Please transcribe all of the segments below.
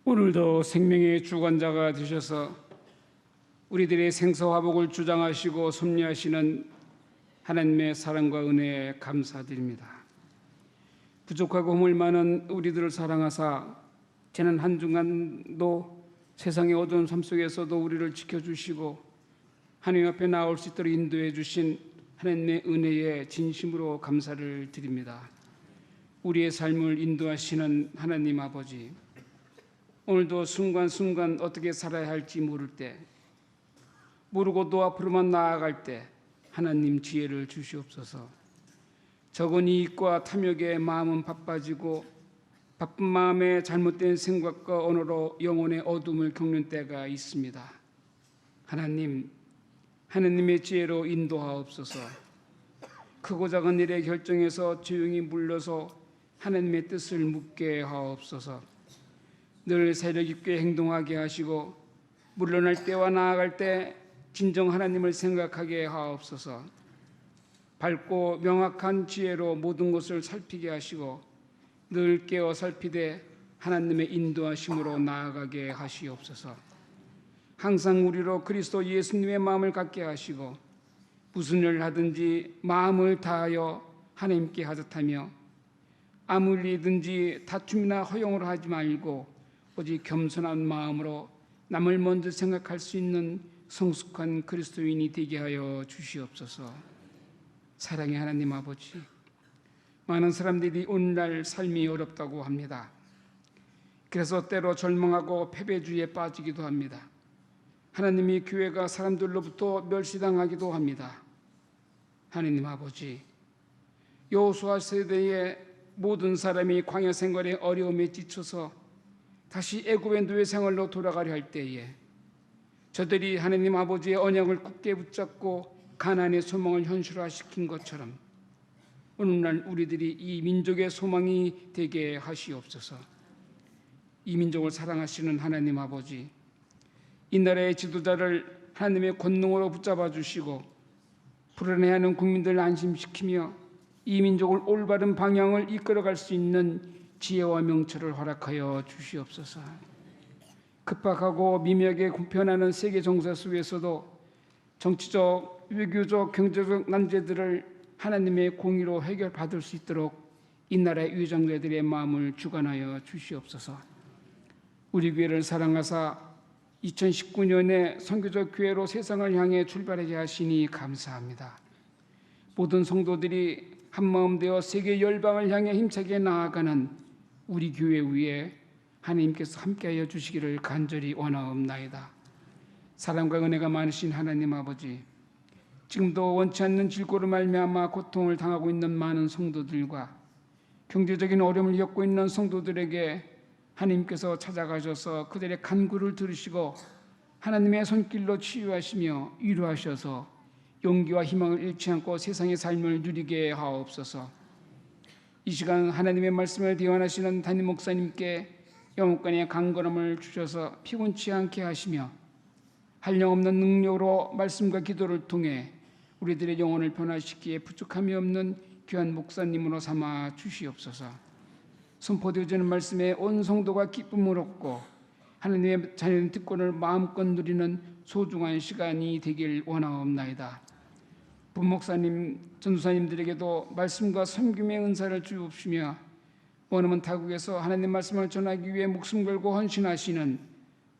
오늘도 생명의 주관자가 되셔서 우리들의 생사화복을 주장하시고 섭리하시는 하나님의 사랑과 은혜에 감사드립니다. 부족하고 허물 많은 우리들을 사랑하사 지난 한 주간도 세상의 어두운 삶 속에서도 우리를 지켜주시고 하나님 앞에 나올 수 있도록 인도해 주신 하나님의 은혜에 진심으로 감사를 드립니다. 우리의 삶을 인도하시는 하나님 아버지, 오늘도 순간순간 어떻게 살아야 할지 모를 때, 모르고도 앞으로만 나아갈 때 하나님 지혜를 주시옵소서. 적은 이익과 탐욕에 마음은 바빠지고 바쁜 마음에 잘못된 생각과 언어로 영혼의 어둠을 겪는 때가 있습니다. 하나님, 하나님의 지혜로 인도하옵소서. 크고 작은 일의 결정에서 조용히 물러서 하나님의 뜻을 묻게 하옵소서. 늘 세력 있게 행동하게 하시고 물러날 때와 나아갈 때 진정 하나님을 생각하게 하옵소서. 밝고 명확한 지혜로 모든 것을 살피게 하시고 늘 깨어 살피되 하나님의 인도하심으로 나아가게 하시옵소서. 항상 우리로 그리스도 예수님의 마음을 갖게 하시고 무슨 일을 하든지 마음을 다하여 하나님께 하듯하며 아무 일이든지 다툼이나 허용을 하지 말고 오직 겸손한 마음으로 남을 먼저 생각할 수 있는 성숙한 그리스도인이 되게 하여 주시옵소서. 사랑의 하나님 아버지, 많은 사람들이 오늘날 삶이 어렵다고 합니다. 그래서 때로 절망하고 패배주의에 빠지기도 합니다. 하나님이 교회가 사람들로부터 멸시당하기도 합니다. 하나님 아버지, 여호수아 세대의 모든 사람이 광야 생활의 어려움에 지쳐서 다시 애굽의 노예 생활로 돌아가려 할 때에 저들이 하나님 아버지의 언약을 굳게 붙잡고 가나안의 소망을 현실화시킨 것처럼 오늘날 우리들이 이 민족의 소망이 되게 하시옵소서. 이 민족을 사랑하시는 하나님 아버지, 이 나라의 지도자를 하나님의 권능으로 붙잡아 주시고 불안해하는 국민들을 안심시키며 이 민족을 올바른 방향을 이끌어갈 수 있는 지혜와 명철을 허락하여 주시옵소서. 급박하고 미묘하게 변하는 세계 정세 속에서도 정치적, 외교적, 경제적 난제들을 하나님의 공의로 해결받을 수 있도록 이 나라의 위정자들의 마음을 주관하여 주시옵소서. 우리 교회를 사랑하사 2019년에 선교적 교회로 세상을 향해 출발하게 하시니 감사합니다. 모든 성도들이 한마음 되어 세계 열방을 향해 힘차게 나아가는 우리 교회 위에 하나님께서 함께하여 주시기를 간절히 원하옵나이다. 사랑과 은혜가 많으신 하나님 아버지, 지금도 원치 않는 질고로 말미암아 고통을 당하고 있는 많은 성도들과 경제적인 어려움을 겪고 있는 성도들에게 하나님께서 찾아가셔서 그들의 간구를 들으시고 하나님의 손길로 치유하시며 위로하셔서 용기와 희망을 잃지 않고 세상의 삶을 누리게 하옵소서. 이 시간 하나님의 말씀을 대언하시는 담임 목사님께 영혼간의 강건함을 주셔서 피곤치 않게 하시며 한량없는 능력으로 말씀과 기도를 통해 우리들의 영혼을 변화시키기에 부족함이 없는 귀한 목사님으로 삼아 주시옵소서. 선포되어지는 말씀에 온 성도가 기쁨을 얻고 하나님의 자녀의 특권을 마음껏 누리는 소중한 시간이 되길 원하옵나이다. 부목사님, 전도사님들에게도 말씀과 섬김의 은사를 주옵시며 원하면 타국에서 하나님 말씀을 전하기 위해 목숨 걸고 헌신하시는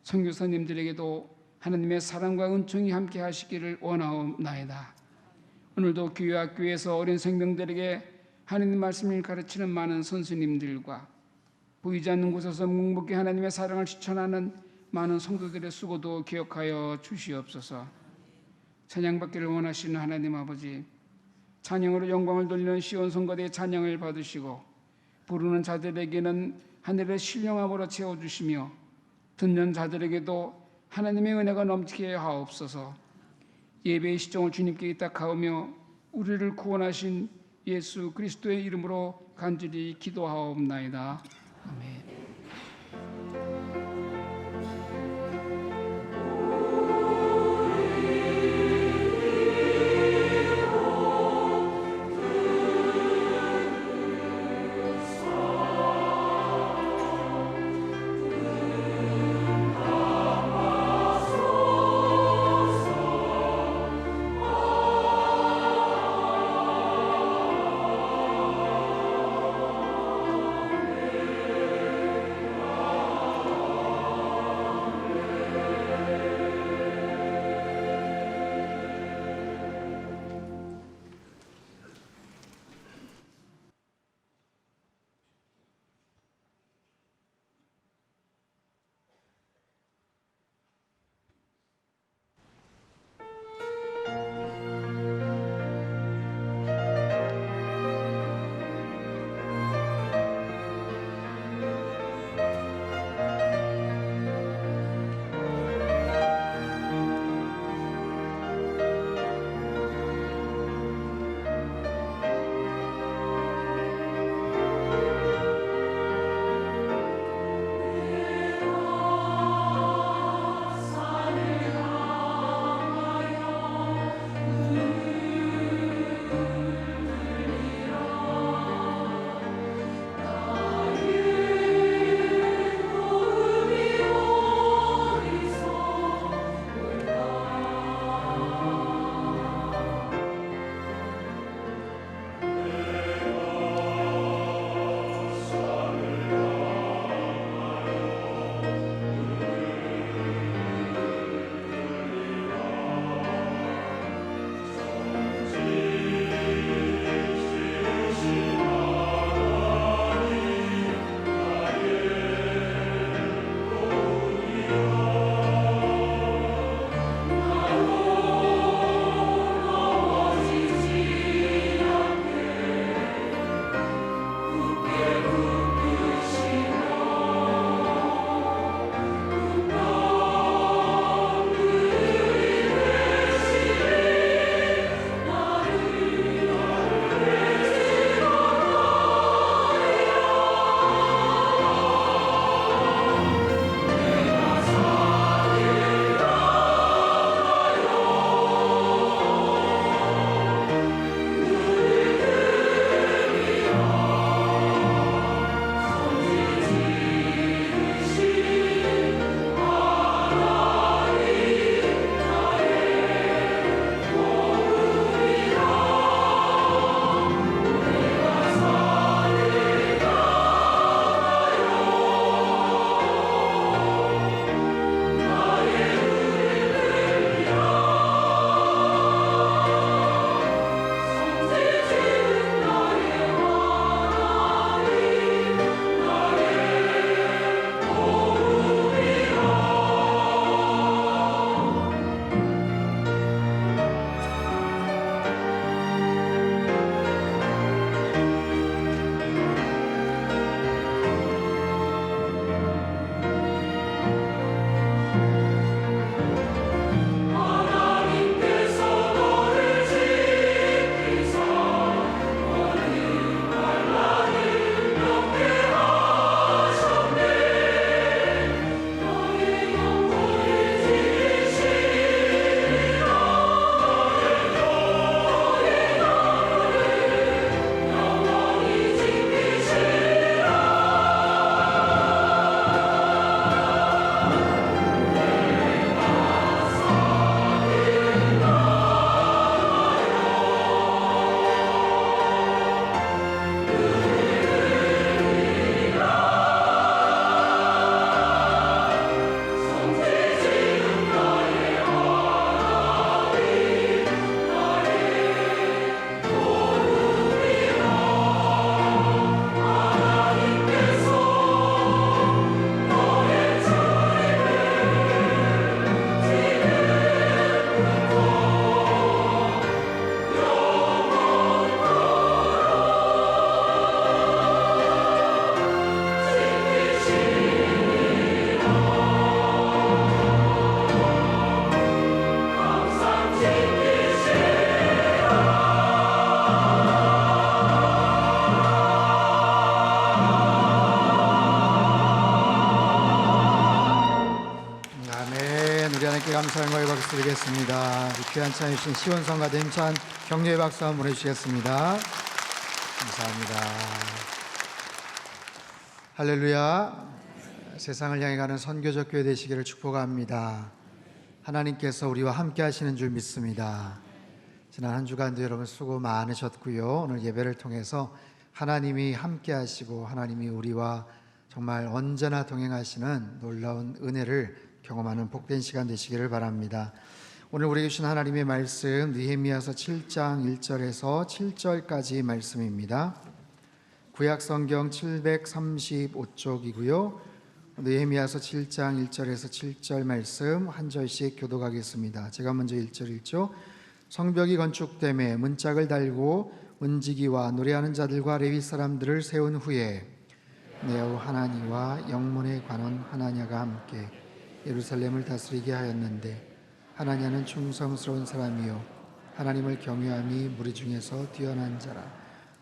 선교사님들에게도 하나님의 사랑과 은총이 함께 하시기를 원하옵나이다. 오늘도 교회 학교에서 어린 생명들에게 하나님 말씀을 가르치는 많은 선생님들과 보이지 않는 곳에서 묵묵히 하나님의 사랑을 실천하는 많은 성도들의 수고도 기억하여 주시옵소서. 찬양받기를 원하시는 하나님 아버지, 찬양으로 영광을 돌리는 시온 성거대의 찬양을 받으시고 부르는 자들에게는 하늘의 신령함으로 채워주시며 듣는 자들에게도 하나님의 은혜가 넘치게 하옵소서. 예배의 시종을 주님께 의탁하오며 우리를 구원하신 예수 그리스도의 이름으로 간절히 기도하옵나이다. 아멘. 감사 영광의 박수 드리겠습니다. 귀한 찬양 주신 시온성가 댐찬 격려의 박수 한번 보내주시겠습니다. 감사합니다. 할렐루야. 세상을 향해 가는 선교적 교회 되시기를 축복합니다. 하나님께서 우리와 함께 하시는 줄 믿습니다. 지난 한 주간도 여러분 수고 많으셨고요. 오늘 예배를 통해서 하나님이 함께 하시고 하나님이 우리와 정말 언제나 동행하시는 놀라운 은혜를 경험하는 복된 시간 되시기를 바랍니다. 오늘 우리에게 주신 하나님의 말씀 느헤미야서 7장 1절에서 7절까지 말씀입니다. 구약 성경 735쪽이고요. 느헤미야서 7장 1절에서 7절 말씀 한 절씩 교독하겠습니다. 제가 먼저 1절 읽죠. 성벽이 건축됨에 문짝을 달고 문지기와 노래하는 자들과 레위 사람들을 세운 후에 네오 하나니와 영문의 관원 하나냐가 함께 예루살렘을 다스리게 하였는데 하나냐는 충성스러운 사람이요 하나님을 경외함이 무리 중에서 뛰어난 자라.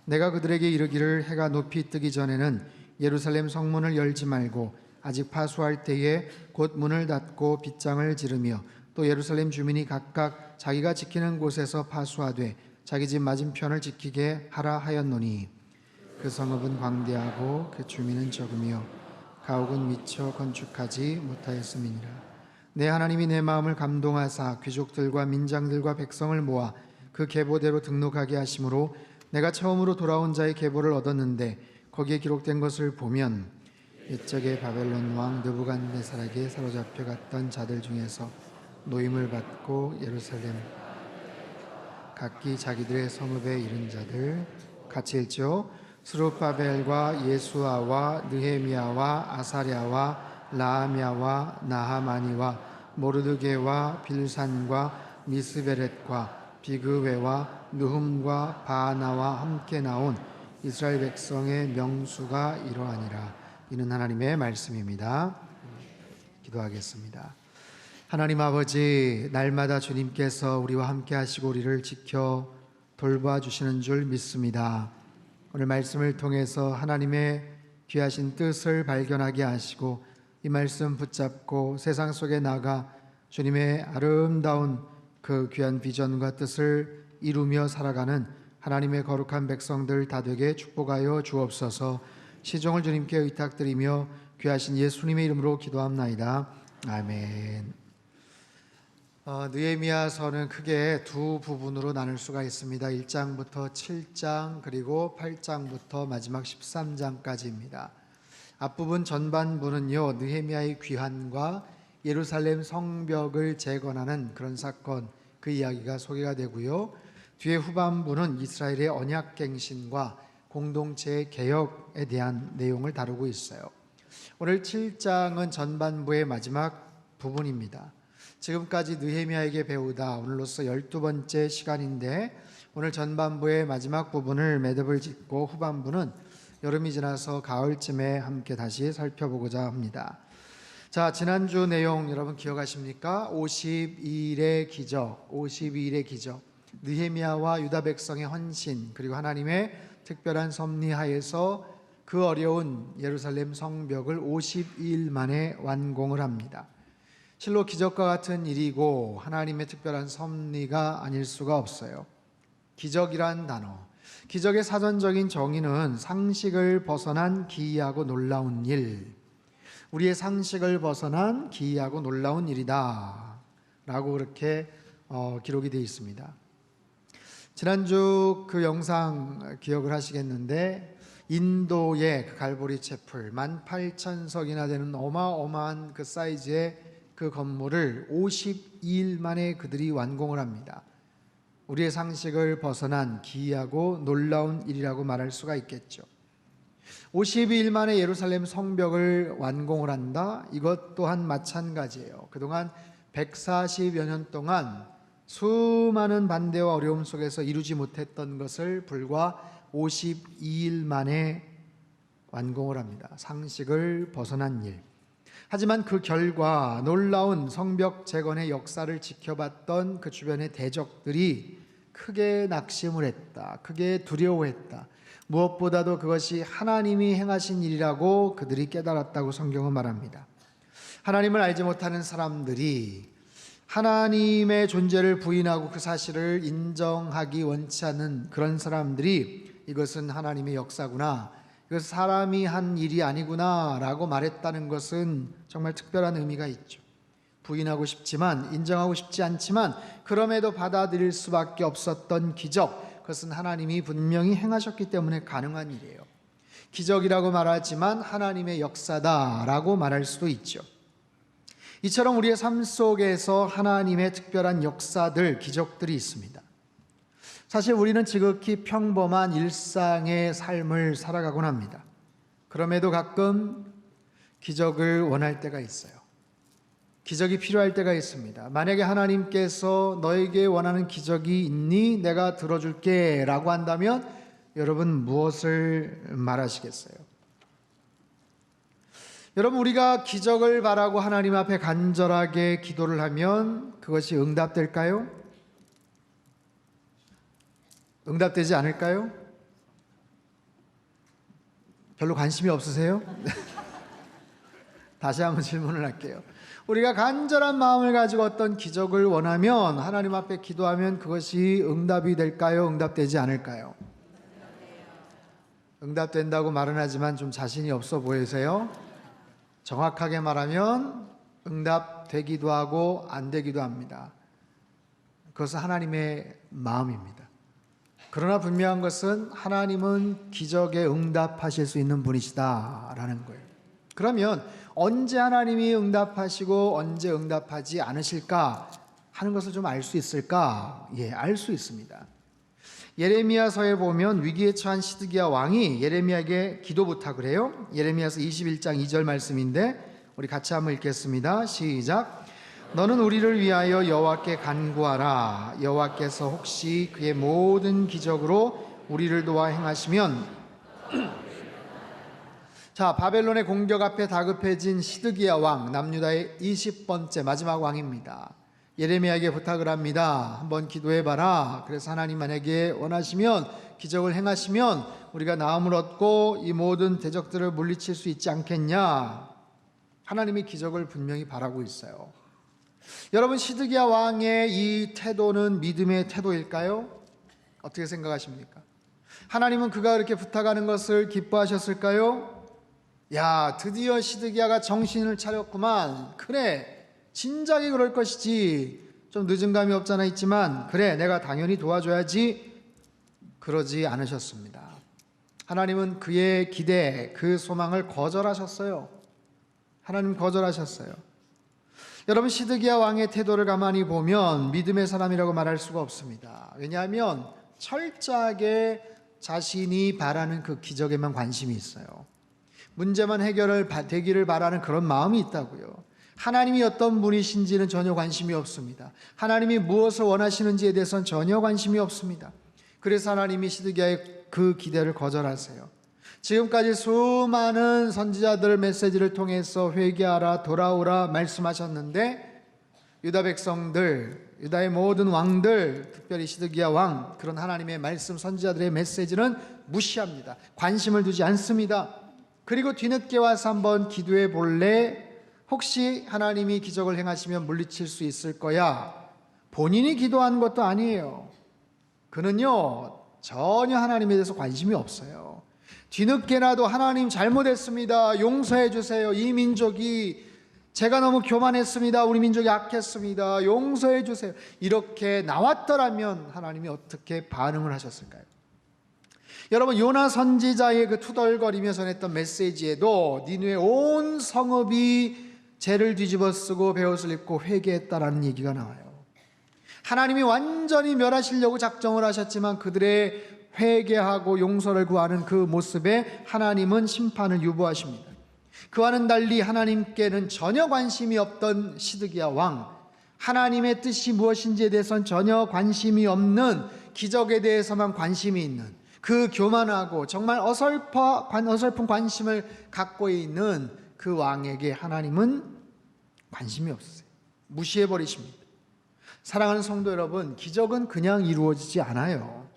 내가 그들에게 이르기를 해가 높이 뜨기 전에는 예루살렘 성문을 열지 말고 아직 파수할 때에 곧 문을 닫고 빗장을 지르며 또 예루살렘 주민이 각각 자기가 지키는 곳에서 파수하되 자기 집 맞은편을 지키게 하라 하였노니 그 성읍은 광대하고 그 주민은 적으며 가옥은 미처 건축하지 못하였음이니라. 내 하나님이 내 마음을 감동하사 귀족들과 민장들과 백성을 모아 그 계보대로 등록하게 하심으로 내가 처음으로 돌아온 자의 계보를 얻었는데 거기에 기록된 것을 보면 옛적에 바벨론 왕 느부갓네살에게 사로잡혀 갔던 자들 중에서 노임을 받고 예루살렘 각기 자기들의 성읍에 이른 자들 같이 읽죠. 스룹바벨과 예수아와 느헤미야와 아사랴와 라하미야와 나하마니와 모르드게와 빌산과 미스베렛과 비그웨와 느훔과 바하나와 함께 나온 이스라엘 백성의 명수가 이러하니라. 이는 하나님의 말씀입니다. 기도하겠습니다. 하나님 아버지, 날마다 주님께서 우리와 함께 하시고 우리를 지켜 돌봐 주시는 줄 믿습니다. 오늘 말씀을 통해서 하나님의 귀하신 뜻을 발견하게 하시고 이 말씀 붙잡고 세상 속에 나가 주님의 아름다운 그 귀한 비전과 뜻을 이루며 살아가는 하나님의 거룩한 백성들 다 되게 축복하여 주옵소서. 시종을 주님께 의탁드리며 귀하신 예수님의 이름으로 기도합나이다. 아멘. 느헤미야서는 크게 두 부분으로 나눌 수가 있습니다. 1장부터 7장 그리고 8장부터 마지막 13장까지입니다. 앞부분 전반부는요, 느헤미야의 귀환과 예루살렘 성벽을 재건하는 그런 사건, 그 이야기가 소개가 되고요. 뒤에 후반부는 이스라엘의 언약갱신과 공동체의 개혁에 대한 내용을 다루고 있어요. 오늘 7장은 전반부의 마지막 부분입니다. 지금까지 느헤미야에게 배우다 오늘로써 12번째 시간인데 오늘 전반부의 마지막 부분을 매듭을 짓고 후반부는 여름이 지나서 가을쯤에 함께 다시 살펴보고자 합니다. 자, 지난주 내용 여러분 기억하십니까? 52일의 기적, 52일의 기적. 느헤미야와 유다 백성의 헌신 그리고 하나님의 특별한 섭리하에서 그 어려운 예루살렘 성벽을 52일 만에 완공을 합니다. 실로 기적과 같은 일이고 하나님의 특별한 섭리가 아닐 수가 없어요. 기적이란 단어, 기적의 사전적인 정의는 상식을 벗어난 기이하고 놀라운 일, 우리의 상식을 벗어난 기이하고 놀라운 일이다 라고 그렇게 기록이 되어 있습니다. 지난주 그 영상 기억을 하시겠는데 인도의 그 갈보리 채플 18,000석이나 되는 어마어마한 그 사이즈의 그 건물을 52일 만에 그들이 완공을 합니다. 우리의 상식을 벗어난 기이하고 놀라운 일이라고 말할 수가 있겠죠. 52일 만에 예루살렘 성벽을 완공을 한다? 이것 또한 마찬가지예요. 그동안 140여 년 동안 수많은 반대와 어려움 속에서 이루지 못했던 것을 불과 52일 만에 완공을 합니다. 상식을 벗어난 일. 하지만 그 결과 놀라운 성벽 재건의 역사를 지켜봤던 그 주변의 대적들이 크게 낙심을 했다. 크게 두려워했다. 무엇보다도 그것이 하나님이 행하신 일이라고 그들이 깨달았다고 성경은 말합니다. 하나님을 알지 못하는 사람들이 하나님의 존재를 부인하고 그 사실을 인정하기 원치 않는 그런 사람들이 이것은 하나님의 역사구나, 이것은 사람이 한 일이 아니구나 라고 말했다는 것은 정말 특별한 의미가 있죠. 부인하고 싶지만, 인정하고 싶지 않지만 그럼에도 받아들일 수밖에 없었던 기적, 그것은 하나님이 분명히 행하셨기 때문에 가능한 일이에요. 기적이라고 말하지만 하나님의 역사다라고 말할 수도 있죠. 이처럼 우리의 삶 속에서 하나님의 특별한 역사들, 기적들이 있습니다. 사실 우리는 지극히 평범한 일상의 삶을 살아가곤 합니다. 그럼에도 가끔 기적을 원할 때가 있어요. 기적이 필요할 때가 있습니다. 만약에 하나님께서 너에게 원하는 기적이 있니? 내가 들어줄게 라고 한다면 여러분 무엇을 말하시겠어요? 여러분, 우리가 기적을 바라고 하나님 앞에 간절하게 기도를 하면 그것이 응답될까요? 응답되지 않을까요? 별로 관심이 없으세요? 다시 한번 질문을 할게요. 우리가 간절한 마음을 가지고 어떤 기적을 원하면 하나님 앞에 기도하면 그것이 응답이 될까요? 응답되지 않을까요? 응답된다고 말은 하지만 좀 자신이 없어 보이세요? 정확하게 말하면 응답되기도 하고 안 되기도 합니다. 그것은 하나님의 마음입니다. 그러나 분명한 것은 하나님은 기적에 응답하실 수 있는 분이시다라는 거예요. 그러면 언제 하나님이 응답하시고 언제 응답하지 않으실까 하는 것을 좀 알 수 있을까? 예, 알 수 있습니다. 예레미야서에 보면 위기에 처한 시드기야 왕이 예레미야에게 기도 부탁을 해요. 예레미야서 21장 2절 말씀인데 우리 같이 한번 읽겠습니다. 시작. 너는 우리를 위하여 여호와께 간구하라. 여호와께서 혹시 그의 모든 기적으로 우리를 도와 행하시면 자, 바벨론의 공격 앞에 다급해진 시드기야 왕, 남유다의 20번째 마지막 왕입니다. 예레미야에게 부탁을 합니다. 한번 기도해봐라. 그래서 하나님 만약에 원하시면 기적을 행하시면 우리가 나음을 얻고 이 모든 대적들을 물리칠 수 있지 않겠냐. 하나님이 기적을 분명히 바라고 있어요. 여러분, 시드기야 왕의 이 태도는 믿음의 태도일까요? 어떻게 생각하십니까? 하나님은 그가 그렇게 부탁하는 것을 기뻐하셨을까요? 야, 드디어 시드기야가 정신을 차렸구만. 그래, 진작에 그럴 것이지. 좀 늦은 감이 없잖아 있지만 그래, 내가 당연히 도와줘야지. 그러지 않으셨습니다. 하나님은 그의 기대, 그 소망을 거절하셨어요. 하나님 거절하셨어요. 여러분, 시드기야 왕의 태도를 가만히 보면 믿음의 사람이라고 말할 수가 없습니다. 왜냐하면 철저하게 자신이 바라는 그 기적에만 관심이 있어요. 문제만 해결되기를 바라는 그런 마음이 있다고요. 하나님이 어떤 분이신지는 전혀 관심이 없습니다. 하나님이 무엇을 원하시는지에 대해서는 전혀 관심이 없습니다. 그래서 하나님이 시드기야의 그 기대를 거절하세요. 지금까지 수많은 선지자들 메시지를 통해서 회개하라, 돌아오라 말씀하셨는데 유다 백성들, 유다의 모든 왕들, 특별히 시드기야 왕, 그런 하나님의 말씀, 선지자들의 메시지는 무시합니다. 관심을 두지 않습니다. 그리고 뒤늦게 와서 한번 기도해 볼래? 혹시 하나님이 기적을 행하시면 물리칠 수 있을 거야. 본인이 기도한 것도 아니에요. 그는요, 전혀 하나님에 대해서 관심이 없어요. 뒤늦게라도 하나님 잘못했습니다. 용서해 주세요. 이 민족이 제가 너무 교만했습니다. 우리 민족이 악했습니다. 용서해 주세요. 이렇게 나왔더라면 하나님이 어떻게 반응을 하셨을까요? 여러분, 요나 선지자의 그 투덜거리며 전했던 메시지에도 니느웨 온 성읍이 죄를 뒤집어 쓰고 베옷을 입고 회개했다라는 얘기가 나와요. 하나님이 완전히 멸하시려고 작정을 하셨지만 그들의 회개하고 용서를 구하는 그 모습에 하나님은 심판을 유보하십니다. 그와는 달리 하나님께는 전혀 관심이 없던 시드기야 왕, 하나님의 뜻이 무엇인지에 대해서는 전혀 관심이 없는, 기적에 대해서만 관심이 있는 그 교만하고 정말 어설픈 관심을 갖고 있는 그 왕에게 하나님은 관심이 없으세요. 무시해버리십니다. 사랑하는 성도 여러분, 기적은 그냥 이루어지지 않아요.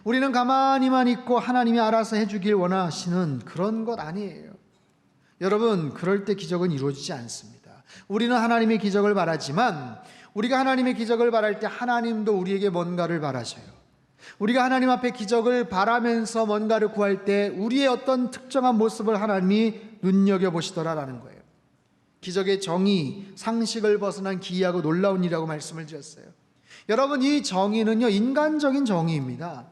우리는 가만히만 있고 하나님이 알아서 해주길 원하시는 그런 것 아니에요. 여러분, 그럴 때 기적은 이루어지지 않습니다. 우리는 하나님의 기적을 바라지만 우리가 하나님의 기적을 바랄 때 하나님도 우리에게 뭔가를 바라셔요. 우리가 하나님 앞에 기적을 바라면서 뭔가를 구할 때 우리의 어떤 특정한 모습을 하나님이 눈여겨보시더라라는 거예요. 기적의 정의, 상식을 벗어난 기이하고 놀라운 일이라고 말씀을 드렸어요. 여러분, 이 정의는요, 인간적인 정의입니다.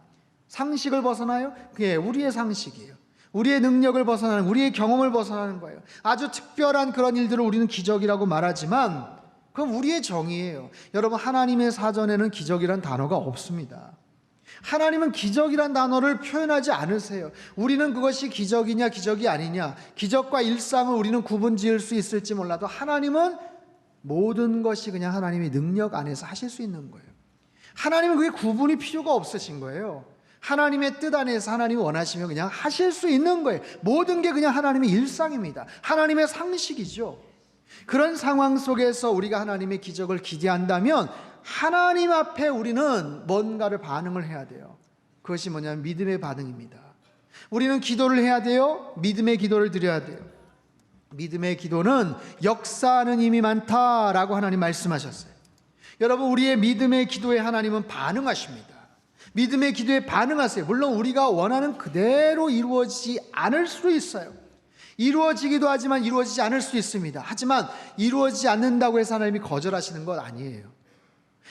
상식을 벗어나요? 그게 우리의 상식이에요. 우리의 능력을 벗어나는, 우리의 경험을 벗어나는 거예요. 아주 특별한 그런 일들을 우리는 기적이라고 말하지만 그건 우리의 정의예요. 여러분, 하나님의 사전에는 기적이란 단어가 없습니다. 하나님은 기적이란 단어를 표현하지 않으세요. 우리는 그것이 기적이냐 기적이 아니냐, 기적과 일상을 우리는 구분 지을 수 있을지 몰라도 하나님은 모든 것이 그냥 하나님의 능력 안에서 하실 수 있는 거예요. 하나님은 그게 구분이 필요가 없으신 거예요. 하나님의 뜻 안에서 하나님이 원하시면 그냥 하실 수 있는 거예요. 모든 게 그냥 하나님의 일상입니다. 하나님의 상식이죠. 그런 상황 속에서 우리가 하나님의 기적을 기대한다면 하나님 앞에 우리는 뭔가를 반응을 해야 돼요. 그것이 뭐냐면 믿음의 반응입니다. 우리는 기도를 해야 돼요. 믿음의 기도를 드려야 돼요. 믿음의 기도는 역사하는 힘이 많다라고 하나님 말씀하셨어요. 여러분, 우리의 믿음의 기도에 하나님은 반응하십니다. 믿음의 기도에 반응하세요. 물론 우리가 원하는 그대로 이루어지지 않을 수도 있어요. 이루어지기도 하지만 이루어지지 않을 수 있습니다. 하지만 이루어지지 않는다고 해서 하나님이 거절하시는 건 아니에요.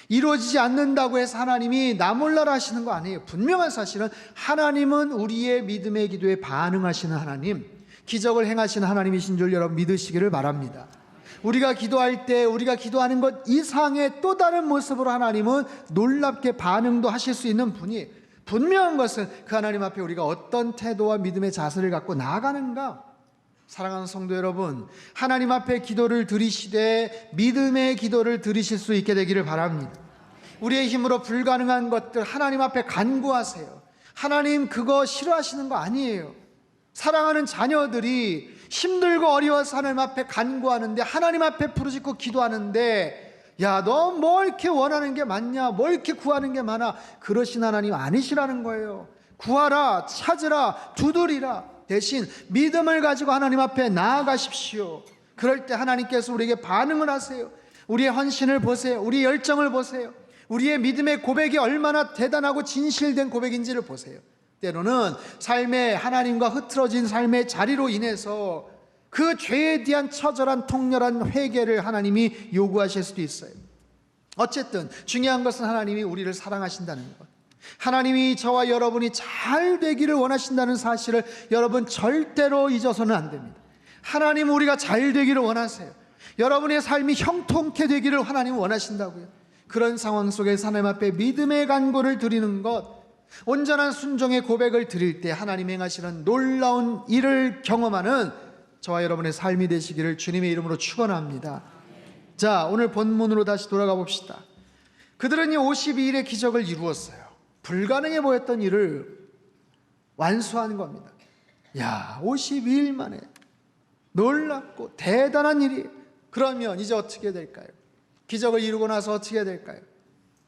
이루어지지 않는다고 해서 하나님이 나 몰라라 하시는 거 아니에요. 분명한 사실은 하나님은 우리의 믿음의 기도에 반응하시는 하나님, 기적을 행하시는 하나님이신 줄 여러분 믿으시기를 바랍니다. 우리가 기도할 때 우리가 기도하는 것 이상의 또 다른 모습으로 하나님은 놀랍게 반응도 하실 수 있는 분이에요. 분명한 것은 그 하나님 앞에 우리가 어떤 태도와 믿음의 자세를 갖고 나아가는가. 사랑하는 성도 여러분, 하나님 앞에 기도를 드리시되 믿음의 기도를 드리실 수 있게 되기를 바랍니다. 우리의 힘으로 불가능한 것들 하나님 앞에 간구하세요. 하나님 그거 싫어하시는 거 아니에요. 사랑하는 자녀들이 힘들고 어려워서 하나님 앞에 간구하는데, 하나님 앞에 부르짖고 기도하는데, 야, 너 뭐 이렇게 원하는 게 많냐, 뭐 이렇게 구하는 게 많아, 그러신 하나님 아니시라는 거예요. 구하라, 찾으라, 두드리라. 대신 믿음을 가지고 하나님 앞에 나아가십시오. 그럴 때 하나님께서 우리에게 반응을 하세요. 우리의 헌신을 보세요. 우리의 열정을 보세요. 우리의 믿음의 고백이 얼마나 대단하고 진실된 고백인지를 보세요. 때로는 삶의 하나님과 흐트러진 삶의 자리로 인해서 그 죄에 대한 처절한 통렬한 회개를 하나님이 요구하실 수도 있어요. 어쨌든 중요한 것은 하나님이 우리를 사랑하신다는 것, 하나님이 저와 여러분이 잘 되기를 원하신다는 사실을 여러분 절대로 잊어서는 안 됩니다. 하나님 우리가 잘 되기를 원하세요. 여러분의 삶이 형통케 되기를 하나님 원하신다고요. 그런 상황 속에서 하나님 앞에 믿음의 간구를 드리는 것, 온전한 순종의 고백을 드릴 때 하나님 행하시는 놀라운 일을 경험하는 저와 여러분의 삶이 되시기를 주님의 이름으로 축원합니다. 자, 오늘 본문으로 다시 돌아가 봅시다. 그들은 이 52일의 기적을 이루었어요. 불가능해 보였던 일을 완수한 겁니다. 야, 52일 만에 놀랍고 대단한 일이. 그러면 이제 어떻게 될까요? 기적을 이루고 나서 어떻게 될까요?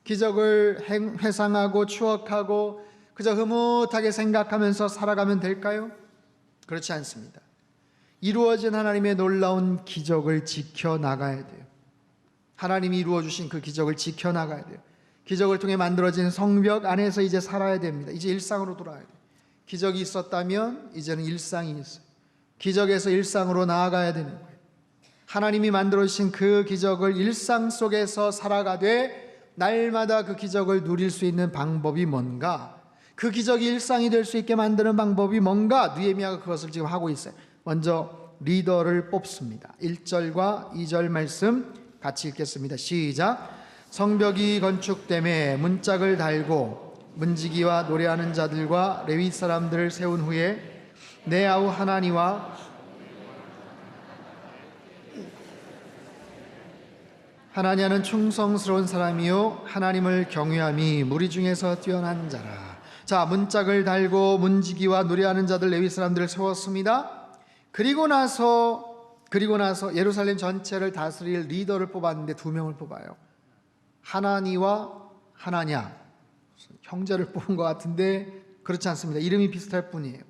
기적을 회상하고 추억하고 그저 흐뭇하게 생각하면서 살아가면 될까요? 그렇지 않습니다. 이루어진 하나님의 놀라운 기적을 지켜나가야 돼요. 하나님이 이루어주신 그 기적을 지켜나가야 돼요. 기적을 통해 만들어진 성벽 안에서 이제 살아야 됩니다. 이제 일상으로 돌아가야 돼요. 기적이 있었다면 이제는 일상이 있어요. 기적에서 일상으로 나아가야 되는 거예요. 하나님이 만들어주신 그 기적을 일상 속에서 살아가되 날마다 그 기적을 누릴 수 있는 방법이 뭔가, 그 기적이 일상이 될 수 있게 만드는 방법이 뭔가, 느헤미야가 그것을 지금 하고 있어요. 먼저 리더를 뽑습니다. 1절과 2절 말씀 같이 읽겠습니다. 시작. 성벽이 건축됨에 문짝을 달고 문지기와 노래하는 자들과 레위 사람들을 세운 후에 내 아우 하나니와 하나냐는 충성스러운 사람이요 하나님을 경외함이 무리 중에서 뛰어난 자라. 자, 문짝을 달고 문지기와 노래하는 자들 레위 사람들을 세웠습니다. 그리고 나서 예루살렘 전체를 다스릴 리더를 뽑았는데 2명을 뽑아요. 하나니와 하나냐, 형제를 뽑은 것 같은데 그렇지 않습니다. 이름이 비슷할 뿐이에요.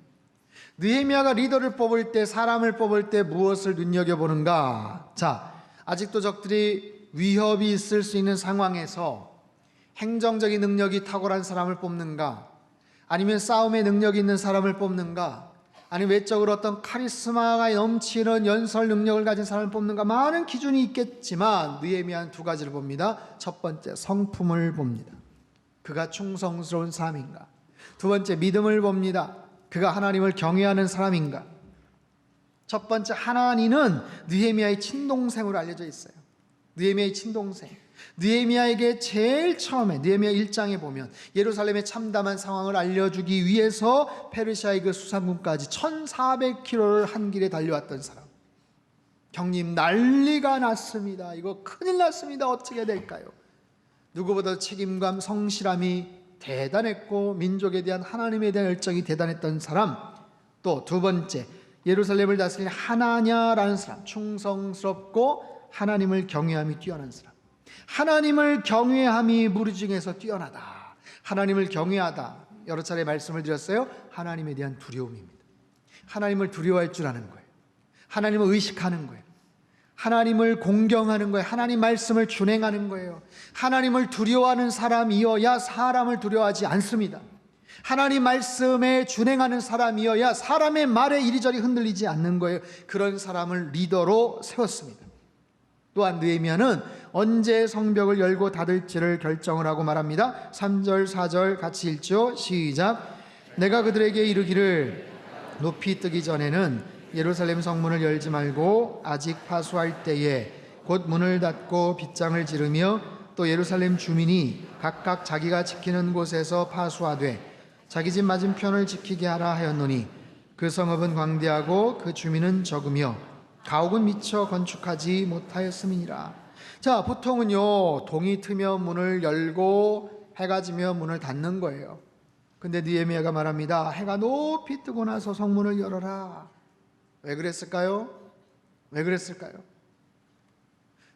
느헤미야가 리더를 뽑을 때, 사람을 뽑을 때 무엇을 눈여겨보는가? 자, 아직도 적들이 위협이 있을 수 있는 상황에서 행정적인 능력이 탁월한 사람을 뽑는가, 아니면 싸움의 능력이 있는 사람을 뽑는가, 아니면 외적으로 어떤 카리스마가 넘치는 연설 능력을 가진 사람을 뽑는가, 많은 기준이 있겠지만 느헤미야는 두 가지를 봅니다. 첫 번째, 성품을 봅니다. 그가 충성스러운 사람인가. 두 번째, 믿음을 봅니다. 그가 하나님을 경외하는 사람인가. 첫 번째, 하나니는 느헤미야의 친동생으로 알려져 있어요. 느헤미야의 친동생. 느헤미야에게 제일 처음에 느헤미야 1장에 보면 예루살렘의 참담한 상황을 알려주기 위해서 페르시아의 그 수상군까지 1400km를 한 길에 달려왔던 사람. 형님, 난리가 났습니다. 이거 큰일 났습니다. 어떻게 될까요? 누구보다 책임감, 성실함이 대단했고 민족에 대한 하나님에 대한 열정이 대단했던 사람. 또 두 번째, 예루살렘을 다스린 하나냐라는 사람. 충성스럽고 하나님을 경외함이 뛰어난 사람. 하나님을 경외함이 무리 중에서 뛰어나다. 하나님을 경외하다. 여러 차례 말씀을 드렸어요. 하나님에 대한 두려움입니다. 하나님을 두려워할 줄 아는 거예요. 하나님을 의식하는 거예요. 하나님을 공경하는 거예요. 하나님 말씀을 준행하는 거예요. 하나님을 두려워하는 사람이어야 사람을 두려워하지 않습니다. 하나님 말씀에 준행하는 사람이어야 사람의 말에 이리저리 흔들리지 않는 거예요. 그런 사람을 리더로 세웠습니다. 또한 느헤미야는 언제 성벽을 열고 닫을지를 결정을 하고 말합니다. 3절 4절 같이 읽죠. 시작. 내가 그들에게 이르기를 높이 뜨기 전에는 예루살렘 성문을 열지 말고 아직 파수할 때에 곧 문을 닫고 빗장을 지르며 또 예루살렘 주민이 각각 자기가 지키는 곳에서 파수하되 자기 집 맞은편을 지키게 하라 하였노니 그 성읍은 광대하고 그 주민은 적으며 가옥은 미처 건축하지 못하였음이니라. 자, 보통은요 동이 트면 문을 열고 해가 지면 문을 닫는 거예요. 근데 느헤미야가 말합니다. 해가 높이 뜨고 나서 성문을 열어라. 왜 그랬을까요? 왜 그랬을까요?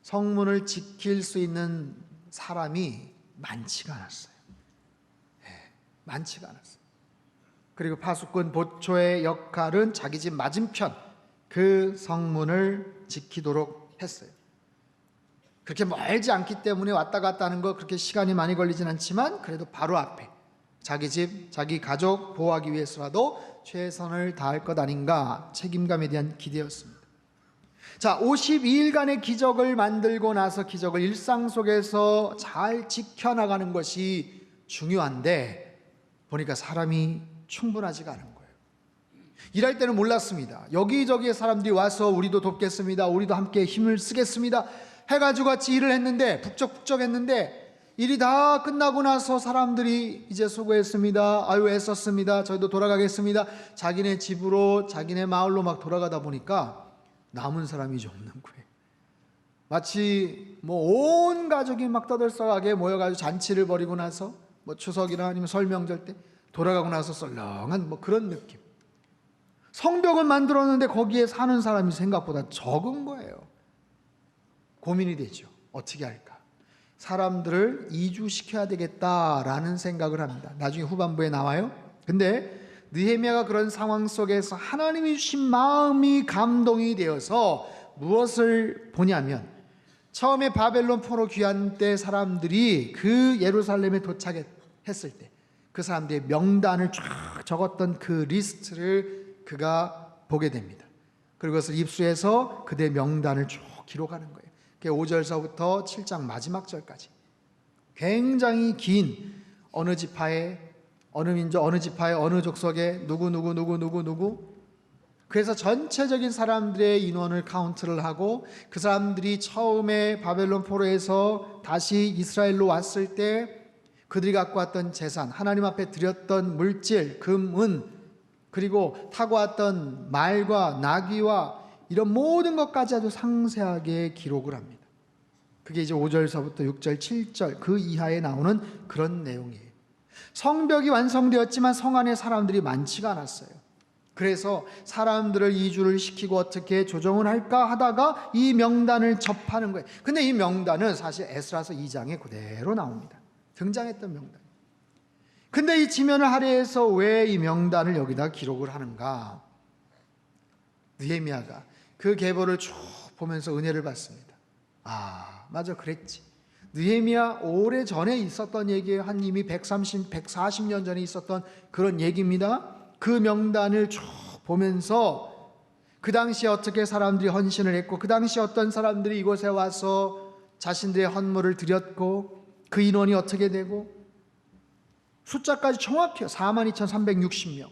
성문을 지킬 수 있는 사람이 많지가 않았어요. 많지가 않았어요. 그리고 파수꾼 보초의 역할은 자기 집 맞은편 그 성문을 지키도록 했어요. 그렇게 멀지 않기 때문에 왔다 갔다 하는 거 그렇게 시간이 많이 걸리진 않지만 그래도 바로 앞에 자기 집, 자기 가족 보호하기 위해서라도 최선을 다할 것 아닌가, 책임감에 대한 기대였습니다. 자, 52일간의 기적을 만들고 나서 기적을 일상 속에서 잘 지켜나가는 것이 중요한데 보니까 사람이 충분하지가 않은 거예요. 일할 때는 몰랐습니다. 여기저기에 사람들이 와서 우리도 돕겠습니다. 우리도 함께 힘을 쓰겠습니다. 해가지고 같이 일을 했는데 북적북적 했는데 일이 다 끝나고 나서 사람들이 이제 수고했습니다. 아유 애썼습니다. 저희도 돌아가겠습니다. 자기네 집으로 자기네 마을로 막 돌아가다 보니까 남은 사람이 이제 없는 거예요. 마치 뭐 온 가족이 막 떠들썩하게 모여가지고 잔치를 벌이고 나서 뭐 추석이나 아니면 설 명절 때 돌아가고 나서 썰렁한 뭐 그런 느낌. 성벽을 만들었는데 거기에 사는 사람이 생각보다 적은 거예요. 고민이 되죠. 어떻게 할까? 사람들을 이주시켜야 되겠다라는 생각을 합니다. 나중에 후반부에 나와요. 근데 느헤미야가 그런 상황 속에서 하나님이 주신 마음이 감동이 되어서 무엇을 보냐면 처음에 바벨론 포로 귀환 때 사람들이 그 예루살렘에 도착했을 때 그 사람들의 명단을 쫙 적었던 그 리스트를 그가 보게 됩니다. 그리고 그것을 입수해서 그들의 명단을 쭉 기록하는 거예요. 5절서부터 7장 마지막 절까지 굉장히 긴 어느 지파에 어느 민족 어느 지파에 어느 족속에 누구 그래서 전체적인 사람들의 인원을 카운트를 하고 그 사람들이 처음에 바벨론 포로에서 다시 이스라엘로 왔을 때 그들이 갖고 왔던 재산, 하나님 앞에 드렸던 물질, 금, 은, 그리고 타고 왔던 말과 나귀와 이런 모든 것까지 아주 상세하게 기록을 합니다. 그게 이제 5절서부터 6절, 7절 그 이하에 나오는 그런 내용이에요. 성벽이 완성되었지만 성 안에 사람들이 많지가 않았어요. 그래서 사람들을 이주를 시키고 어떻게 조정을 할까 하다가 이 명단을 접하는 거예요. 근데 이 명단은 사실 에스라서 2장에 그대로 나옵니다. 등장했던 명단. 근데 이 지면을 할애해서 왜 이 명단을 여기다 기록을 하는가? 느헤미야가 그 계보를 쭉 보면서 은혜를 받습니다. 맞아, 그랬지. 느헤미야 오래전에 있었던 얘기예요. 한 이미 140년 전에 있었던 그런 얘기입니다. 그 명단을 쭉 보면서 그 당시에 어떻게 사람들이 헌신을 했고, 그 당시에 어떤 사람들이 이곳에 와서 자신들의 헌물을 드렸고, 그 인원이 어떻게 되고, 숫자까지 정확해요. 42,360명.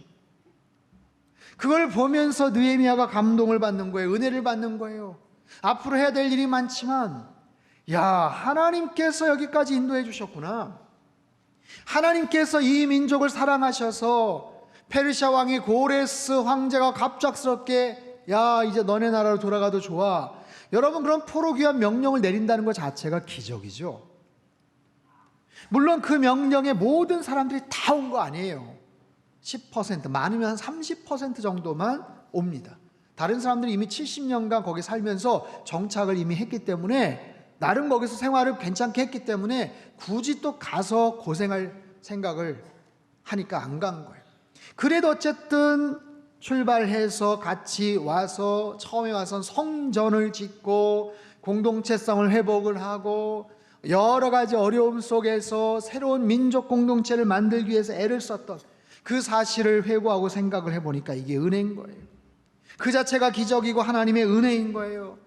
그걸 보면서 느헤미야가 감동을 받는 거예요. 은혜를 받는 거예요. 앞으로 해야 될 일이 많지만, 하나님께서 여기까지 인도해 주셨구나. 하나님께서 이 민족을 사랑하셔서 페르시아 왕이 고레스 황제가 갑작스럽게 이제 너네 나라로 돌아가도 좋아. 여러분, 그런 포로귀환 명령을 내린다는 것 자체가 기적이죠. 물론 그 명령에 모든 사람들이 다 온 거 아니에요. 10%, 많으면 한 30% 정도만 옵니다. 다른 사람들이 이미 70년간 거기 살면서 정착을 이미 했기 때문에, 나름 거기서 생활을 괜찮게 했기 때문에 굳이 또 가서 고생할 생각을 하니까 안 간 거예요. 그래도 어쨌든 출발해서 같이 와서, 처음에 와서 성전을 짓고 공동체성을 회복을 하고 여러 가지 어려움 속에서 새로운 민족 공동체를 만들기 위해서 애를 썼던 그 사실을 회고하고 생각을 해보니까 이게 은혜인 거예요. 그 자체가 기적이고 하나님의 은혜인 거예요.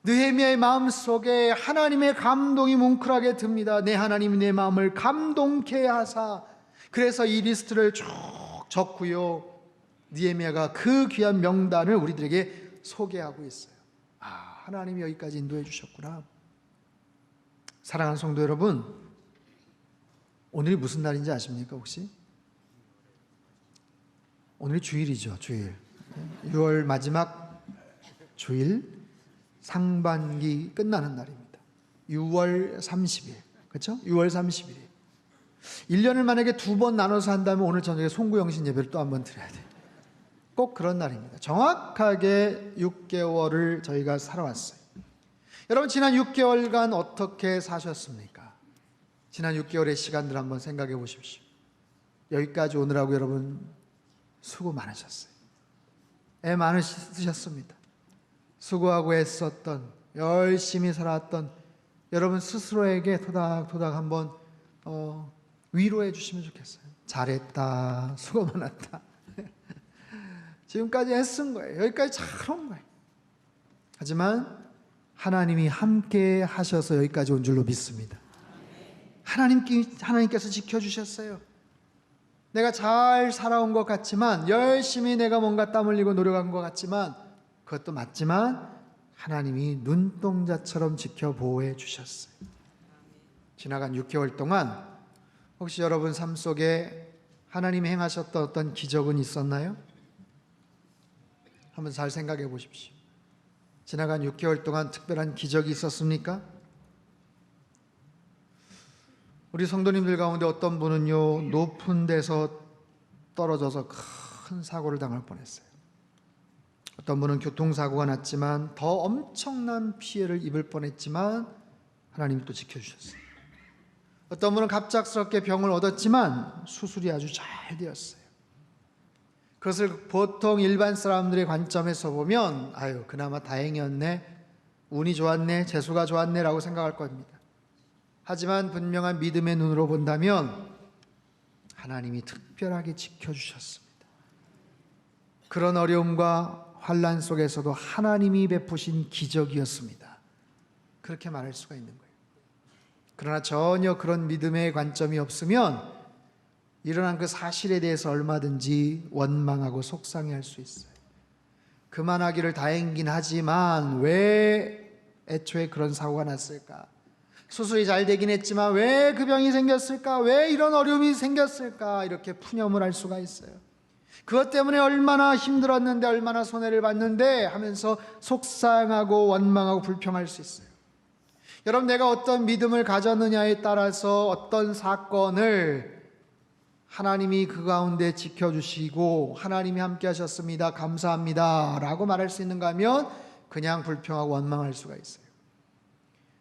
느헤미야의 마음속에 하나님의 감동이 뭉클하게 듭니다. 내 하나님이 내 마음을 감동케 하사. 그래서 이 리스트를 쭉 적고요, 느헤미야가 그 귀한 명단을 우리들에게 소개하고 있어요. 하나님이 여기까지 인도해 주셨구나. 사랑하는 성도 여러분, 오늘이 무슨 날인지 아십니까 혹시? 오늘이 주일이죠. 주일. 6월 마지막 주일, 상반기 끝나는 날입니다. 6월 30일. 그렇죠? 6월 30일. 1년을 만약에 2번 나눠서 한다면 오늘 저녁에 송구영신 예배를 또 한번 드려야 돼요. 꼭 그런 날입니다. 정확하게 6개월을 저희가 살아왔어요. 여러분, 지난 6개월간 어떻게 사셨습니까? 지난 6개월의 시간들 한번 생각해 보십시오. 여기까지 오느라고 여러분 수고 많으셨어요. 애 많으셨습니다. 수고하고 애썼던, 열심히 살았던 여러분 스스로에게 토닥토닥 한번 위로해 주시면 좋겠어요. 잘했다, 수고 많았다. 지금까지 애쓴 거예요. 여기까지 잘 온 거예요. 하지만 하나님이 함께 하셔서 여기까지 온 줄로 믿습니다. 하나님께서 지켜주셨어요. 내가 잘 살아온 것 같지만, 열심히 내가 뭔가 땀 흘리고 노력한 것 같지만, 그것도 맞지만 하나님이 눈동자처럼 지켜 보호해 주셨어요. 지나간 6개월 동안 혹시 여러분 삶 속에 하나님이 행하셨던 어떤 기적은 있었나요? 한번 잘 생각해 보십시오. 지나간 6개월 동안 특별한 기적이 있었습니까? 우리 성도님들 가운데 어떤 분은요, 높은 데서 떨어져서 큰 사고를 당할 뻔했어요. 어떤 분은 교통사고가 났지만 더 엄청난 피해를 입을 뻔했지만 하나님이 또 지켜주셨어요. 어떤 분은 갑작스럽게 병을 얻었지만 수술이 아주 잘 되었어요. 그것을 보통 일반 사람들의 관점에서 보면 그나마 다행이었네, 운이 좋았네, 재수가 좋았네 라고 생각할 겁니다. 하지만 분명한 믿음의 눈으로 본다면 하나님이 특별하게 지켜주셨습니다. 그런 어려움과 환난 속에서도 하나님이 베푸신 기적이었습니다. 그렇게 말할 수가 있는 거예요. 그러나 전혀 그런 믿음의 관점이 없으면 일어난 그 사실에 대해서 얼마든지 원망하고 속상해할 수 있어요. 그만하기를 다행이긴 하지만 왜 애초에 그런 사고가 났을까? 수술이 잘 되긴 했지만 왜 그 병이 생겼을까? 왜 이런 어려움이 생겼을까? 이렇게 푸념을 할 수가 있어요. 그것 때문에 얼마나 힘들었는데, 얼마나 손해를 봤는데 하면서 속상하고 원망하고 불평할 수 있어요. 여러분, 내가 어떤 믿음을 가졌느냐에 따라서 어떤 사건을 하나님이 그 가운데 지켜주시고 하나님이 함께 하셨습니다, 감사합니다 라고 말할 수 있는가 하면 그냥 불평하고 원망할 수가 있어요.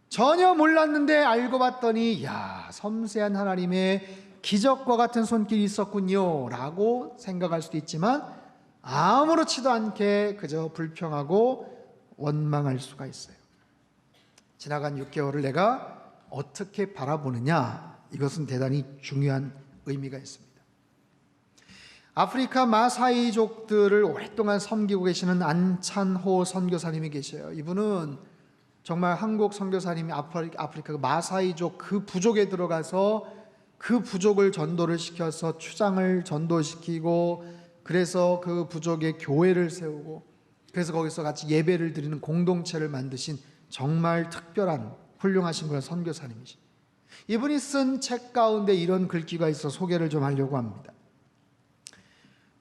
전혀 몰랐는데 알고 봤더니 섬세한 하나님의 기적과 같은 손길이 있었군요 라고 생각할 수도 있지만, 아무렇지도 않게 그저 불평하고 원망할 수가 있어요. 지나간 6개월을 내가 어떻게 바라보느냐, 이것은 대단히 중요한 의미가 있습니다. 아프리카 마사이족들을 오랫동안 섬기고 계시는 안찬호 선교사님이 계셔요. 이분은 정말 한국 선교사님이 아프리카 마사이족 그 부족에 들어가서 그 부족을 전도를 시켜서 추장을 전도시키고, 그래서 그 부족의 교회를 세우고, 그래서 거기서 같이 예배를 드리는 공동체를 만드신 정말 특별한 훌륭하신 그런 선교사님이시. 이분이 쓴 책 가운데 이런 글귀가 있어 소개를 좀 하려고 합니다.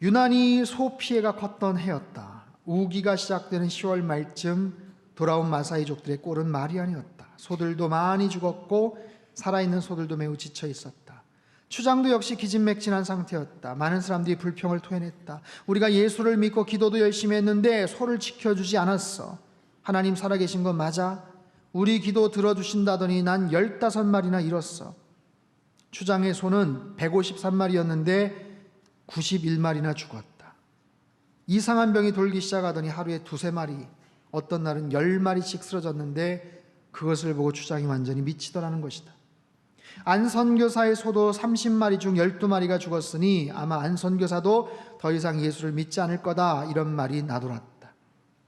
유난히 소 피해가 컸던 해였다. 우기가 시작되는 10월 말쯤 돌아온 마사이족들의 꼴은 말이 아니었다. 소들도 많이 죽었고 살아있는 소들도 매우 지쳐 있었다. 추장도 역시 기진맥진한 상태였다. 많은 사람들이 불평을 토해냈다. 우리가 예수를 믿고 기도도 열심히 했는데 소를 지켜주지 않았어. 하나님 살아계신 건 맞아? 우리 기도 들어주신다더니 난 15마리나 잃었어. 추장의 소는 153마리였는데 91마리나 죽었다. 이상한 병이 돌기 시작하더니 하루에 2-3마리, 어떤 날은 10마리씩 쓰러졌는데 그것을 보고 추장이 완전히 미치더라는 것이다. 안 선교사의 소도 30마리 중 12마리가 죽었으니 아마 안 선교사도 더 이상 예수를 믿지 않을 거다, 이런 말이 나돌았다.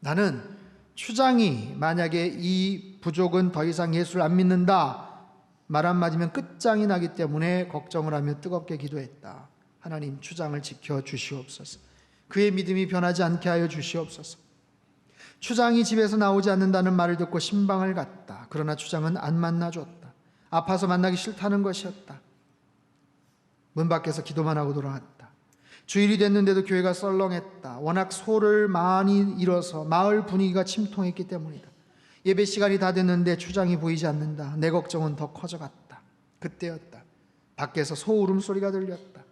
나는 추장이 만약에 이 부족은 더 이상 예수를 안 믿는다 말 한마디면 끝장이 나기 때문에 걱정을 하며 뜨겁게 기도했다. 하나님, 추장을 지켜 주시옵소서. 그의 믿음이 변하지 않게 하여 주시옵소서. 추장이 집에서 나오지 않는다는 말을 듣고 신방을 갔다. 그러나 추장은 안 만나줬다. 아파서 만나기 싫다는 것이었다. 문 밖에서 기도만 하고 돌아왔다. 주일이 됐는데도 교회가 썰렁했다. 워낙 소를 많이 잃어서 마을 분위기가 침통했기 때문이다. 예배 시간이 다 됐는데 추장이 보이지 않는다. 내 걱정은 더 커져갔다. 그때였다. 밖에서 소 울음소리가 들렸다.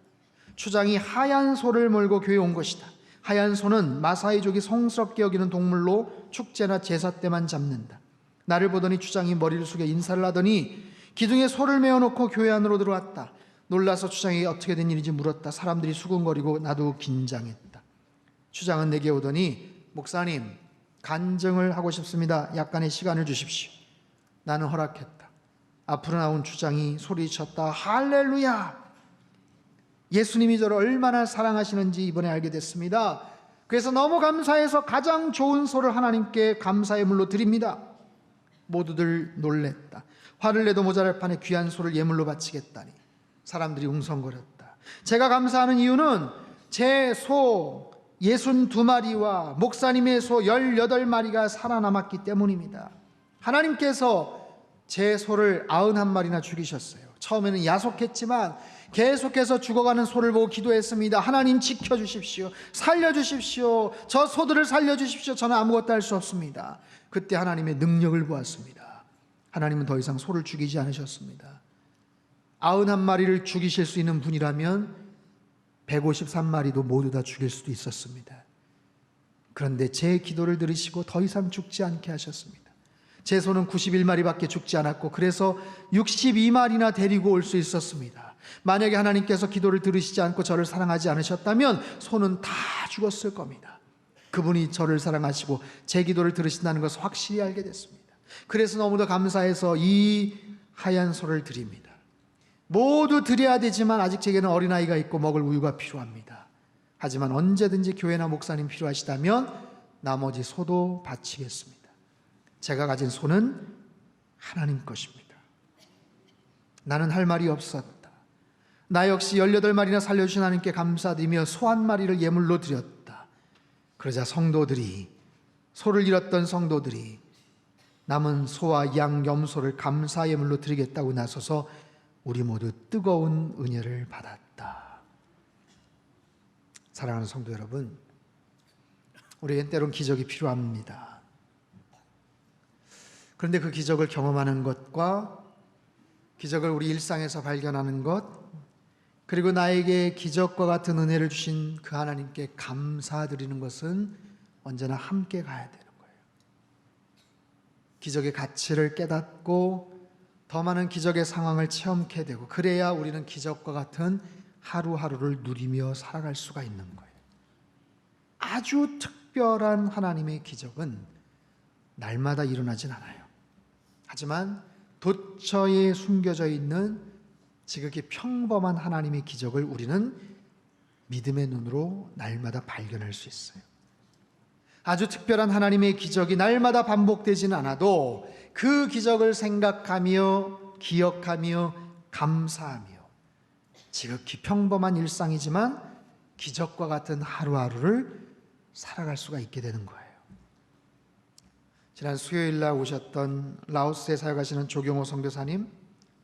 추장이 하얀 소를 몰고 교회에 온 것이다. 하얀 소는 마사이족이 성스럽게 여기는 동물로 축제나 제사 때만 잡는다. 나를 보더니 추장이 머리를 숙여 인사를 하더니 기둥에 소를 메어놓고 교회 안으로 들어왔다. 놀라서 추장이 어떻게 된 일인지 물었다. 사람들이 수군거리고 나도 긴장했다. 추장은 내게 오더니 목사님, 간증을 하고 싶습니다. 약간의 시간을 주십시오. 나는 허락했다. 앞으로 나온 추장이 소리쳤다. 할렐루야! 예수님이 저를 얼마나 사랑하시는지 이번에 알게 됐습니다. 그래서 너무 감사해서 가장 좋은 소를 하나님께 감사의 물로 드립니다. 모두들 놀랬다. 화를 내도 모자랄 판에 귀한 소를 예물로 바치겠다니. 사람들이 웅성거렸다. 제가 감사하는 이유는 제 소 62마리와 목사님의 소 18마리가 살아남았기 때문입니다. 하나님께서 제 소를 91마리나 죽이셨어요. 처음에는 야속했지만 계속해서 죽어가는 소를 보고 기도했습니다. 하나님 지켜주십시오. 살려주십시오. 저 소들을 살려주십시오. 저는 아무것도 할 수 없습니다. 그때 하나님의 능력을 보았습니다. 하나님은 더 이상 소를 죽이지 않으셨습니다. 91마리를 죽이실 수 있는 분이라면 153마리도 모두 다 죽일 수도 있었습니다. 그런데 제 기도를 들으시고 더 이상 죽지 않게 하셨습니다. 제 소는 91마리밖에 죽지 않았고 그래서 62마리나 데리고 올 수 있었습니다. 만약에 하나님께서 기도를 들으시지 않고 저를 사랑하지 않으셨다면 소는 다 죽었을 겁니다. 그분이 저를 사랑하시고 제 기도를 들으신다는 것을 확실히 알게 됐습니다. 그래서 너무도 감사해서 이 하얀 소를 드립니다. 모두 드려야 되지만 아직 제게는 어린아이가 있고 먹을 우유가 필요합니다. 하지만 언제든지 교회나 목사님 필요하시다면 나머지 소도 바치겠습니다. 제가 가진 소는 하나님 것입니다. 나는 할 말이 없었다. 나 역시 18마리나 살려주신 하나님께 감사드리며 소 1마리를 예물로 드렸다. 그러자 성도들이, 소를 잃었던 성도들이 남은 소와 양, 염소를 감사 예물로 드리겠다고 나서서 우리 모두 뜨거운 은혜를 받았다. 사랑하는 성도 여러분, 우리에겐 때론 기적이 필요합니다. 그런데 그 기적을 경험하는 것과 기적을 우리 일상에서 발견하는 것, 그리고 나에게 기적과 같은 은혜를 주신 그 하나님께 감사드리는 것은 언제나 함께 가야 되는 거예요. 기적의 가치를 깨닫고 더 많은 기적의 상황을 체험케 되고, 그래야 우리는 기적과 같은 하루하루를 누리며 살아갈 수가 있는 거예요. 아주 특별한 하나님의 기적은 날마다 일어나진 않아요. 하지만 도처에 숨겨져 있는 지극히 평범한 하나님의 기적을 우리는 믿음의 눈으로 날마다 발견할 수 있어요. 아주 특별한 하나님의 기적이 날마다 반복되지는 않아도 그 기적을 생각하며 기억하며 감사하며 지극히 평범한 일상이지만 기적과 같은 하루하루를 살아갈 수가 있게 되는 거예요. 지난 수요일 날 오셨던 라오스에 사역하시는 조경호 선교사님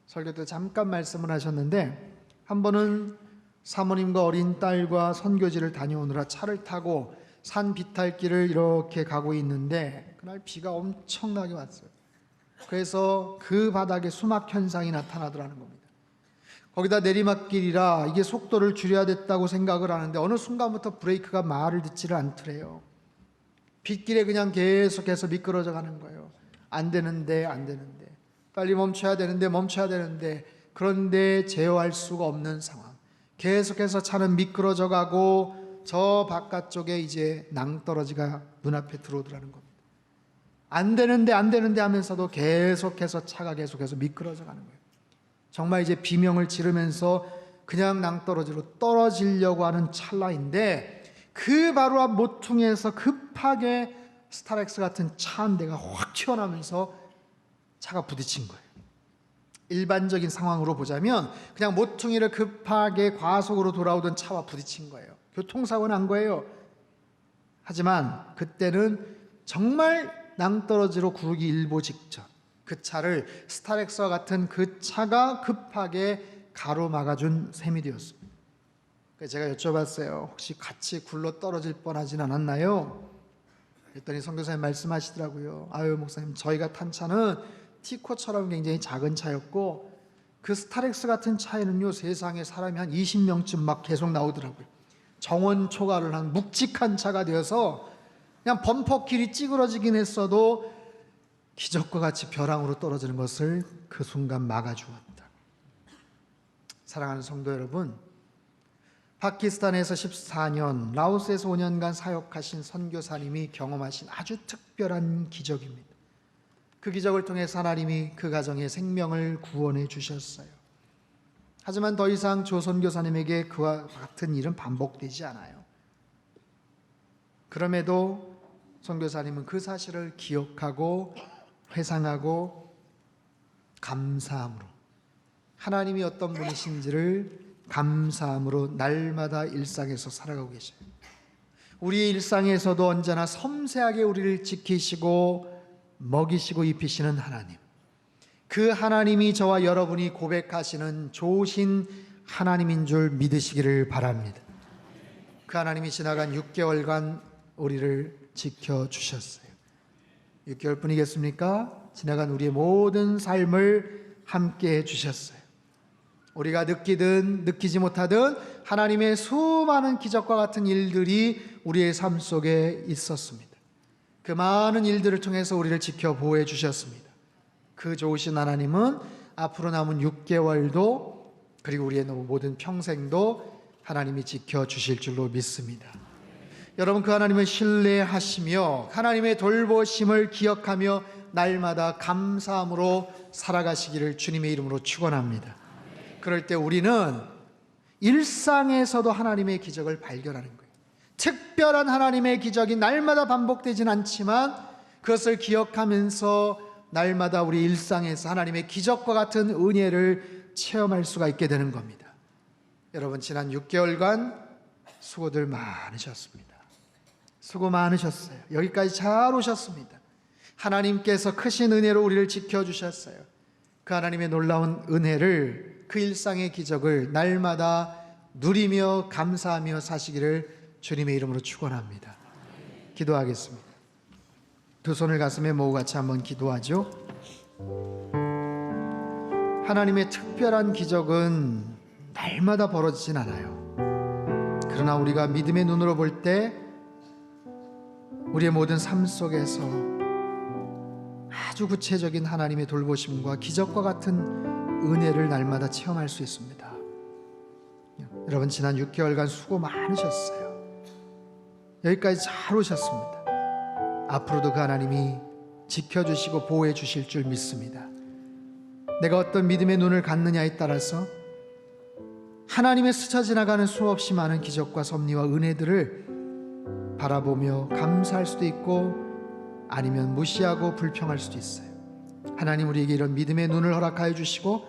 설교 때 잠깐 말씀을 하셨는데, 한 번은 사모님과 어린 딸과 선교지를 다녀오느라 차를 타고 산 비탈길을 이렇게 가고 있는데 그날 비가 엄청나게 왔어요. 그래서 그 바닥에 수막 현상이 나타나더라는 겁니다. 거기다 내리막길이라 이게 속도를 줄여야 됐다고 생각을 하는데 어느 순간부터 브레이크가 말을 듣지를 않더래요. 빗길에 그냥 계속해서 미끄러져 가는 거예요. 안 되는데 빨리 멈춰야 되는데 그런데 제어할 수가 없는 상황. 계속해서 차는 미끄러져 가고 저 바깥쪽에 이제 낭떠러지가 눈앞에 들어오더라는 겁니다. 안 되는데 하면서도 계속해서 차가 계속해서 미끄러져 가는 거예요. 정말 이제 비명을 지르면서 그냥 낭떠러지로 떨어지려고 하는 찰나인데 그 바로 앞 모퉁이에서 급하게 스타렉스 같은 차 한 대가 확 튀어나오면서 차가 부딪힌 거예요. 일반적인 상황으로 보자면 그냥 모퉁이를 급하게 과속으로 돌아오던 차와 부딪힌 거예요. 교통사고 난 거예요. 하지만 그때는 정말 낭떠러지로 구르기 일보 직전 그 차를 스타렉스와 같은 그 차가 급하게 가로막아준 셈이 되었습니다. 그래서 제가 여쭤봤어요. 혹시 같이 굴러 떨어질 뻔하진 않았나요? 그랬더니 선교사님 말씀하시더라고요. 아유 목사님, 저희가 탄 차는 티코처럼 굉장히 작은 차였고 그 스타렉스 같은 차에는요 세상에 사람이 한 20명쯤 막 계속 나오더라고요. 정원 초과를 한 묵직한 차가 되어서 그냥 범퍼길이 찌그러지긴 했어도 기적과 같이 벼랑으로 떨어지는 것을 그 순간 막아주었다. 사랑하는 성도 여러분, 파키스탄에서 14년, 라오스에서 5년간 사역하신 선교사님이 경험하신 아주 특별한 기적입니다. 그 기적을 통해서 하나님이 그 가정의 생명을 구원해 주셨어요. 하지만 더 이상 조 선교사님에게 그와 같은 일은 반복되지 않아요. 그럼에도 선교사님은 그 사실을 기억하고 회상하고 감사함으로, 하나님이 어떤 분이신지를 감사함으로 날마다 일상에서 살아가고 계셔요. 우리의 일상에서도 언제나 섬세하게 우리를 지키시고 먹이시고 입히시는 하나님, 그 하나님이 저와 여러분이 고백하시는 좋으신 하나님인 줄 믿으시기를 바랍니다. 그 하나님이 지나간 6개월간 우리를 지켜주셨어요. 6개월뿐이겠습니까? 지나간 우리의 모든 삶을 함께 해주셨어요. 우리가 느끼든 느끼지 못하든 하나님의 수많은 기적과 같은 일들이 우리의 삶 속에 있었습니다. 그 많은 일들을 통해서 우리를 지켜 보호해 주셨습니다. 그 좋으신 하나님은 앞으로 남은 6개월도 그리고 우리의 모든 평생도 하나님이 지켜주실 줄로 믿습니다. 여러분, 그 하나님을 신뢰하시며 하나님의 돌보심을 기억하며 날마다 감사함으로 살아가시기를 주님의 이름으로 축원합니다. 그럴 때 우리는 일상에서도 하나님의 기적을 발견하는 거예요. 특별한 하나님의 기적이 날마다 반복되진 않지만 그것을 기억하면서 날마다 우리 일상에서 하나님의 기적과 같은 은혜를 체험할 수가 있게 되는 겁니다. 여러분, 지난 6개월간 수고들 많으셨습니다. 수고 많으셨어요. 여기까지 잘 오셨습니다. 하나님께서 크신 은혜로 우리를 지켜주셨어요. 그 하나님의 놀라운 은혜를, 그 일상의 기적을 날마다 누리며 감사하며 사시기를 주님의 이름으로 축원합니다. 기도하겠습니다. 두 손을 가슴에 모으고 같이 한번 기도하죠. 하나님의 특별한 기적은 날마다 벌어지진 않아요. 그러나 우리가 믿음의 눈으로 볼 때 우리의 모든 삶 속에서 아주 구체적인 하나님의 돌보심과 기적과 같은 은혜를 날마다 체험할 수 있습니다. 여러분, 지난 6개월간 수고 많으셨어요. 여기까지 잘 오셨습니다. 앞으로도 그 하나님이 지켜주시고 보호해 주실 줄 믿습니다. 내가 어떤 믿음의 눈을 갖느냐에 따라서 하나님의 스쳐 지나가는 수없이 많은 기적과 섭리와 은혜들을 바라보며 감사할 수도 있고 아니면 무시하고 불평할 수도 있어요. 하나님 우리에게 이런 믿음의 눈을 허락하여 주시고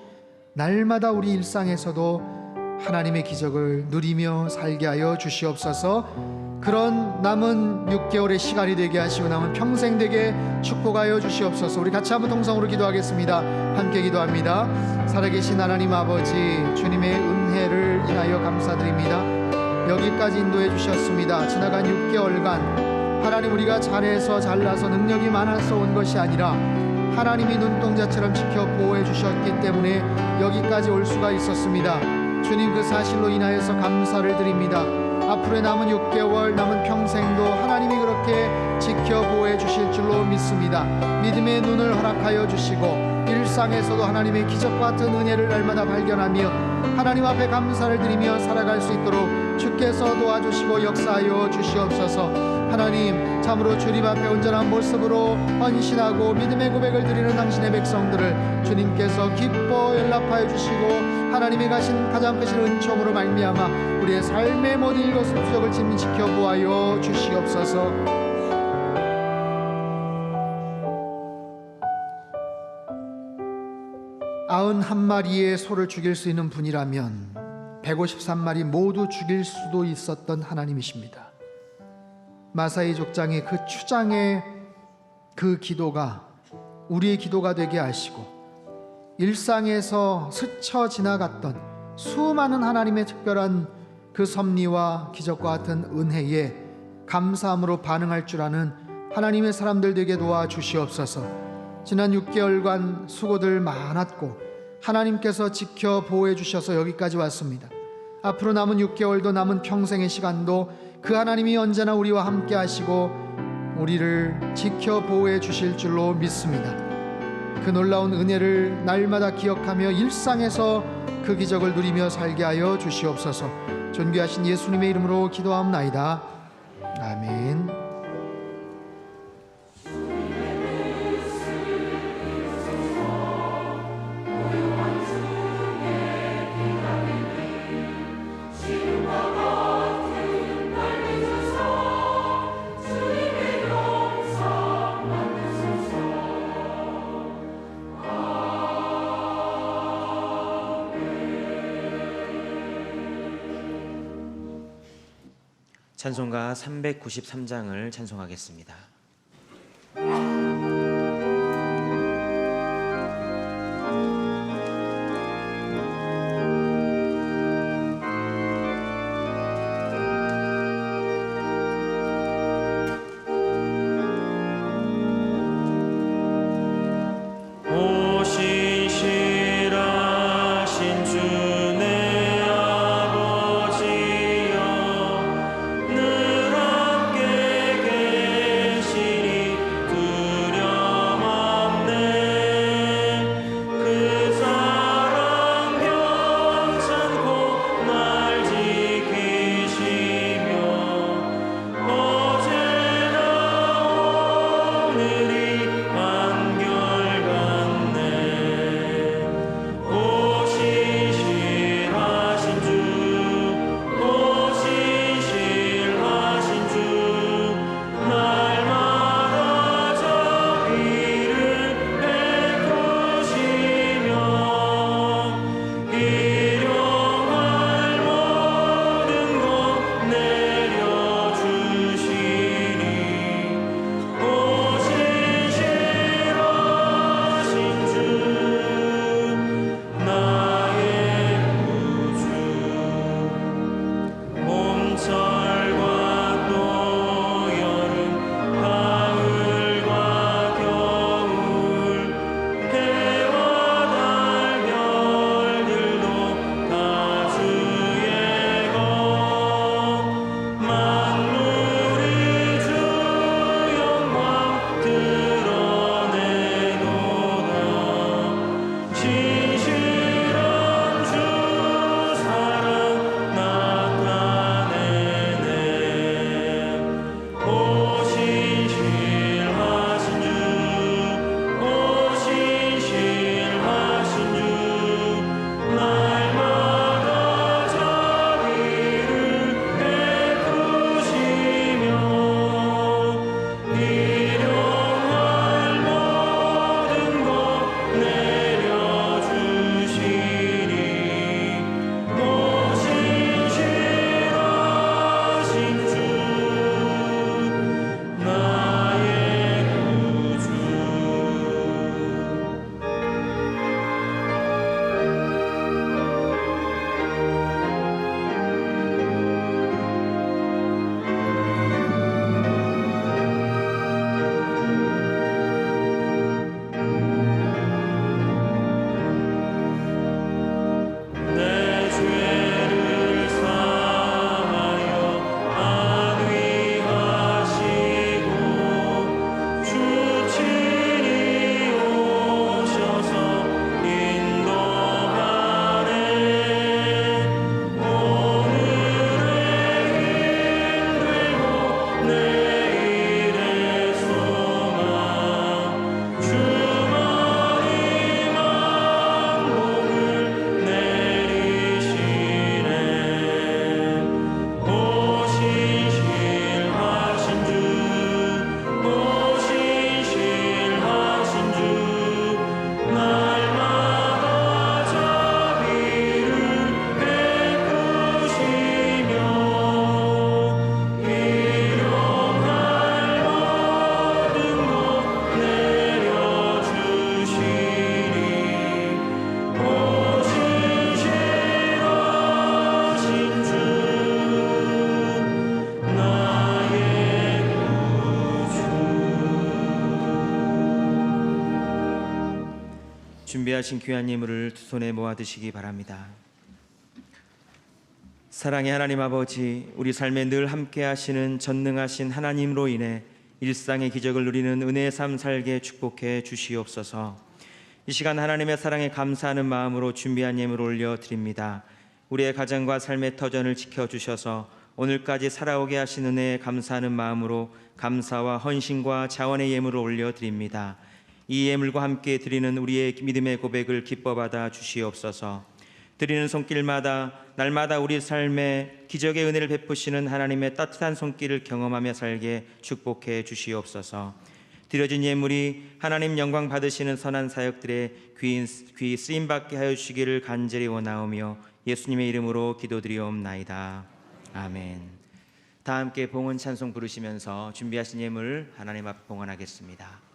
날마다 우리 일상에서도 하나님의 기적을 누리며 살게 하여 주시옵소서. 그런 남은 6개월의 시간이 되게 하시고 남은 평생 되게 축복하여 주시옵소서. 우리 같이 한번 동성으로 기도하겠습니다. 함께 기도합니다. 살아계신 하나님 아버지, 주님의 은혜를 인하여 감사드립니다. 여기까지 인도해 주셨습니다. 지나간 6개월간 하나님 우리가 잘해서 잘나서 능력이 많아서 온 것이 아니라 하나님이 눈동자처럼 지켜 보호해 주셨기 때문에 여기까지 올 수가 있었습니다. 주님 그 사실로 인하여서 감사를 드립니다. 앞으로의 남은 6개월 남은 평생도 하나님이 그렇게 지켜 보호해 주실 줄로 믿습니다. 믿음의 눈을 허락하여 주시고 일상에서도 하나님의 기적 같은 은혜를 날마다 발견하며 하나님 앞에 감사를 드리며 살아갈 수 있도록 주께서 도와주시고 역사하여 주시옵소서. 하나님 참으로 주님 앞에 온전한 모습으로 헌신하고 믿음의 고백을 드리는 당신의 백성들을 주님께서 기뻐 연락하여 주시고 하나님이 가신 가장 크신 은총으로 말미암아 우리의 삶의 모든 일것을 부족을 지켜 보아여 주시옵소서. 한 마리의 소를 죽일 수 있는 분이라면 153마리 모두 죽일 수도 있었던 하나님이십니다. 마사이 족장의 그 추장의 그 기도가 우리의 기도가 되게 하시고 일상에서 스쳐 지나갔던 수많은 하나님의 특별한 그 섭리와 기적과 같은 은혜에 감사함으로 반응할 줄 아는 하나님의 사람들 되게 도와주시옵소서. 지난 6개월간 수고들 많았고 하나님께서 지켜 보호해 주셔서 여기까지 왔습니다. 앞으로 남은 6개월도 남은 평생의 시간도 그 하나님이 언제나 우리와 함께 하시고 우리를 지켜 보호해 주실 줄로 믿습니다. 그 놀라운 은혜를 날마다 기억하며 일상에서 그 기적을 누리며 살게 하여 주시옵소서. 존귀하신 예수님의 이름으로 기도하옵나이다. 아멘. 찬송가 393장을 찬송하겠습니다. 준비하신 귀한 예물을 두 손에 모아 드시기 바랍니다. 사랑의 하나님 아버지, 우리 삶에 늘 함께 하시는 전능하신 하나님으로 인해 일상의 기적을 누리는 은혜의 삶 살게 축복해 주시옵소서. 이 시간 하나님의 사랑에 감사하는 마음으로 준비한 예물을 올려드립니다. 우리의 가정과 삶의 터전을 지켜주셔서 오늘까지 살아오게 하신 은혜에 감사하는 마음으로 감사와 헌신과 자원의 예물을 올려드립니다. 이 예물과 함께 드리는 우리의 믿음의 고백을 기뻐받아 주시옵소서. 드리는 손길마다 날마다 우리 삶에 기적의 은혜를 베푸시는 하나님의 따뜻한 손길을 경험하며 살게 축복해 주시옵소서. 드려진 예물이 하나님 영광 받으시는 선한 사역들의 귀 쓰임받게 하여 주시기를 간절히 원하오며 예수님의 이름으로 기도드리옵나이다. 아멘. 다 함께 봉헌 찬송 부르시면서 준비하신 예물 하나님 앞 봉헌하겠습니다.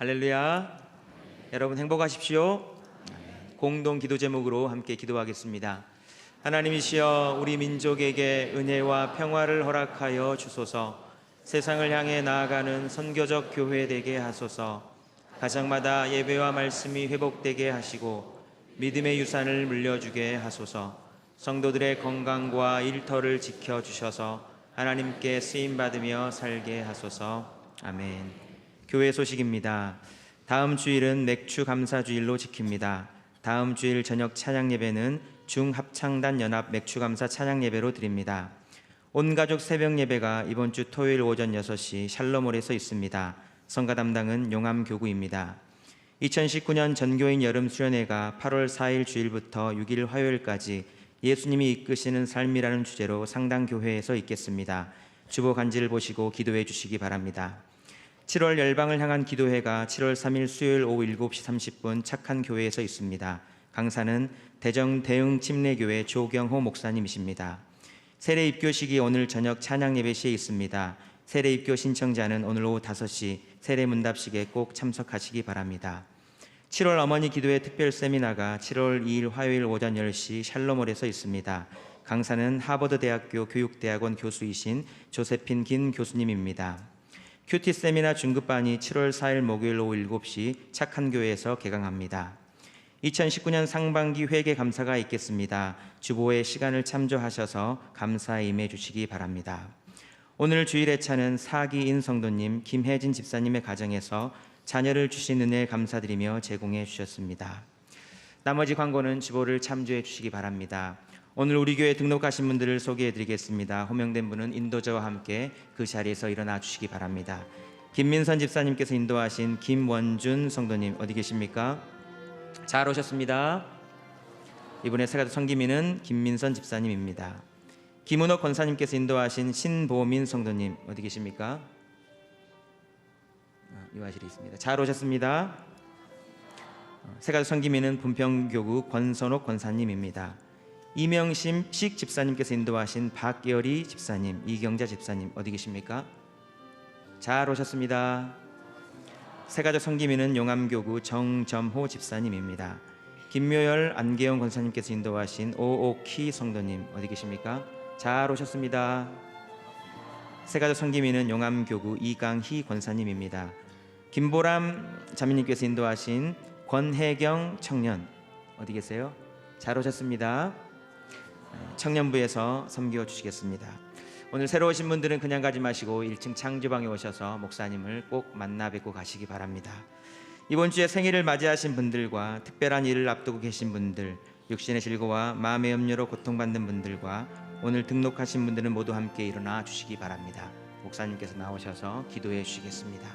할렐루야. 여러분 행복하십시오. 공동 기도 제목으로 함께 기도하겠습니다. 하나님이시여, 우리 민족에게 은혜와 평화를 허락하여 주소서. 세상을 향해 나아가는 선교적 교회 되게 하소서. 가정마다 예배와 말씀이 회복되게 하시고 믿음의 유산을 물려주게 하소서. 성도들의 건강과 일터를 지켜주셔서 하나님께 쓰임받으며 살게 하소서. 아멘. 교회 소식입니다. 다음 주일은 맥주 감사 주일로 지킵니다. 다음 주일 저녁 찬양 예배는 중합창단 연합 맥주 감사 찬양 예배로 드립니다. 온가족 새벽 예배가 이번 주 토요일 오전 6시 샬롬홀에서 있습니다. 성가 담당은 용암교구입니다. 2019년 전교인 여름 수련회가 8월 4일 주일부터 6일 화요일까지 예수님이 이끄시는 삶이라는 주제로 상당교회에서 있겠습니다. 주보 간지를 보시고 기도해 주시기 바랍니다. 7월 열방을 향한 기도회가 7월 3일 수요일 오후 7시 30분 착한 교회에서 있습니다. 강사는 대정 대흥 침례교회 조경호 목사님이십니다. 세례 입교식이 오늘 저녁 찬양 예배 시에 있습니다. 세례 입교 신청자는 오늘 오후 5시 세례 문답식에 꼭 참석하시기 바랍니다. 7월 어머니 기도회 특별 세미나가 7월 2일 화요일 오전 10시 샬롬홀에서 있습니다. 강사는 하버드대학교 교육대학원 교수이신 조세핀 긴 교수님입니다. 큐티 세미나 중급반이 7월 4일 목요일 오후 7시 착한 교회에서 개강합니다. 2019년 상반기 회계 감사가 있겠습니다. 주보에 시간을 참조하셔서 감사에 임해 주시기 바랍니다. 오늘 주일 회차는 사기인 성도님, 김혜진 집사님의 가정에서 자녀를 주신 은혜 감사드리며 제공해 주셨습니다. 나머지 광고는 주보를 참조해 주시기 바랍니다. 오늘 우리 교회 등록하신 분들을 소개해 드리겠습니다. 호명된 분은 인도자와 함께 그 자리에서 일어나 주시기 바랍니다. 김민선 집사님께서 인도하신 김원준 성도님 어디 계십니까? 잘 오셨습니다. 이번에 세가족 성기민은 김민선 집사님입니다. 김은옥 권사님께서 인도하신 신보민 성도님 어디 계십니까? 이 화실에 있습니다. 잘 오셨습니다. 세가족 성기민은 분평교구 권선옥 권사님입니다. 이명심식 집사님께서 인도하신 박계열이 집사님, 이경자 집사님 어디 계십니까? 잘 오셨습니다. 세가족 성기민은 용암교구 정점호 집사님입니다. 김묘열 안계영 권사님께서 인도하신 오옥희 성도님 어디 계십니까? 잘 오셨습니다. 세가족 성기민은 용암교구 이강희 권사님입니다. 김보람 자매님께서 인도하신 권혜경 청년 어디 계세요? 잘 오셨습니다. 청년부에서 섬겨 주시겠습니다. 오늘 새로 오신 분들은 그냥 가지 마시고 1층 창주방에 오셔서 목사님을 꼭 만나 뵙고 가시기 바랍니다. 이번 주에 생일을 맞이하신 분들과 특별한 일을 앞두고 계신 분들, 육신의 질고와 마음의 염려로 고통받는 분들과 오늘 등록하신 분들은 모두 함께 일어나 주시기 바랍니다. 목사님께서 나오셔서 기도해 주시겠습니다.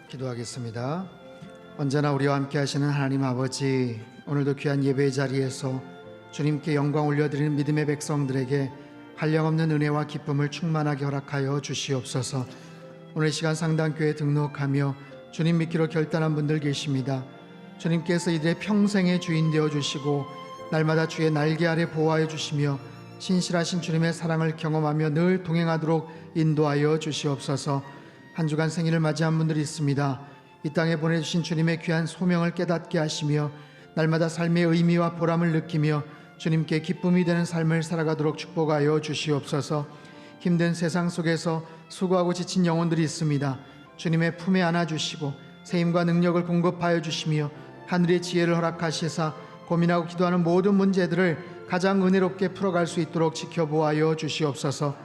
기도하겠습니다. 언제나 우리와 함께 하시는 하나님 아버지, 오늘도 귀한 예배의 자리에서 주님께 영광 올려드리는 믿음의 백성들에게 한량없는 은혜와 기쁨을 충만하게 허락하여 주시옵소서. 오늘 시간 상당교회 등록하며 주님 믿기로 결단한 분들 계십니다. 주님께서 이들의 평생의 주인 되어 주시고 날마다 주의 날개 아래 보호하여 주시며 신실하신 주님의 사랑을 경험하며 늘 동행하도록 인도하여 주시옵소서. 한 주간 생일을 맞이한 분들이 있습니다. 이 땅에 보내주신 주님의 귀한 소명을 깨닫게 하시며 날마다 삶의 의미와 보람을 느끼며 주님께 기쁨이 되는 삶을 살아가도록 축복하여 주시옵소서. 힘든 세상 속에서 수고하고 지친 영혼들이 있습니다. 주님의 품에 안아주시고 세임과 능력을 공급하여 주시며 하늘의 지혜를 허락하시사 고민하고 기도하는 모든 문제들을 가장 은혜롭게 풀어갈 수 있도록 지켜보아여 주시옵소서.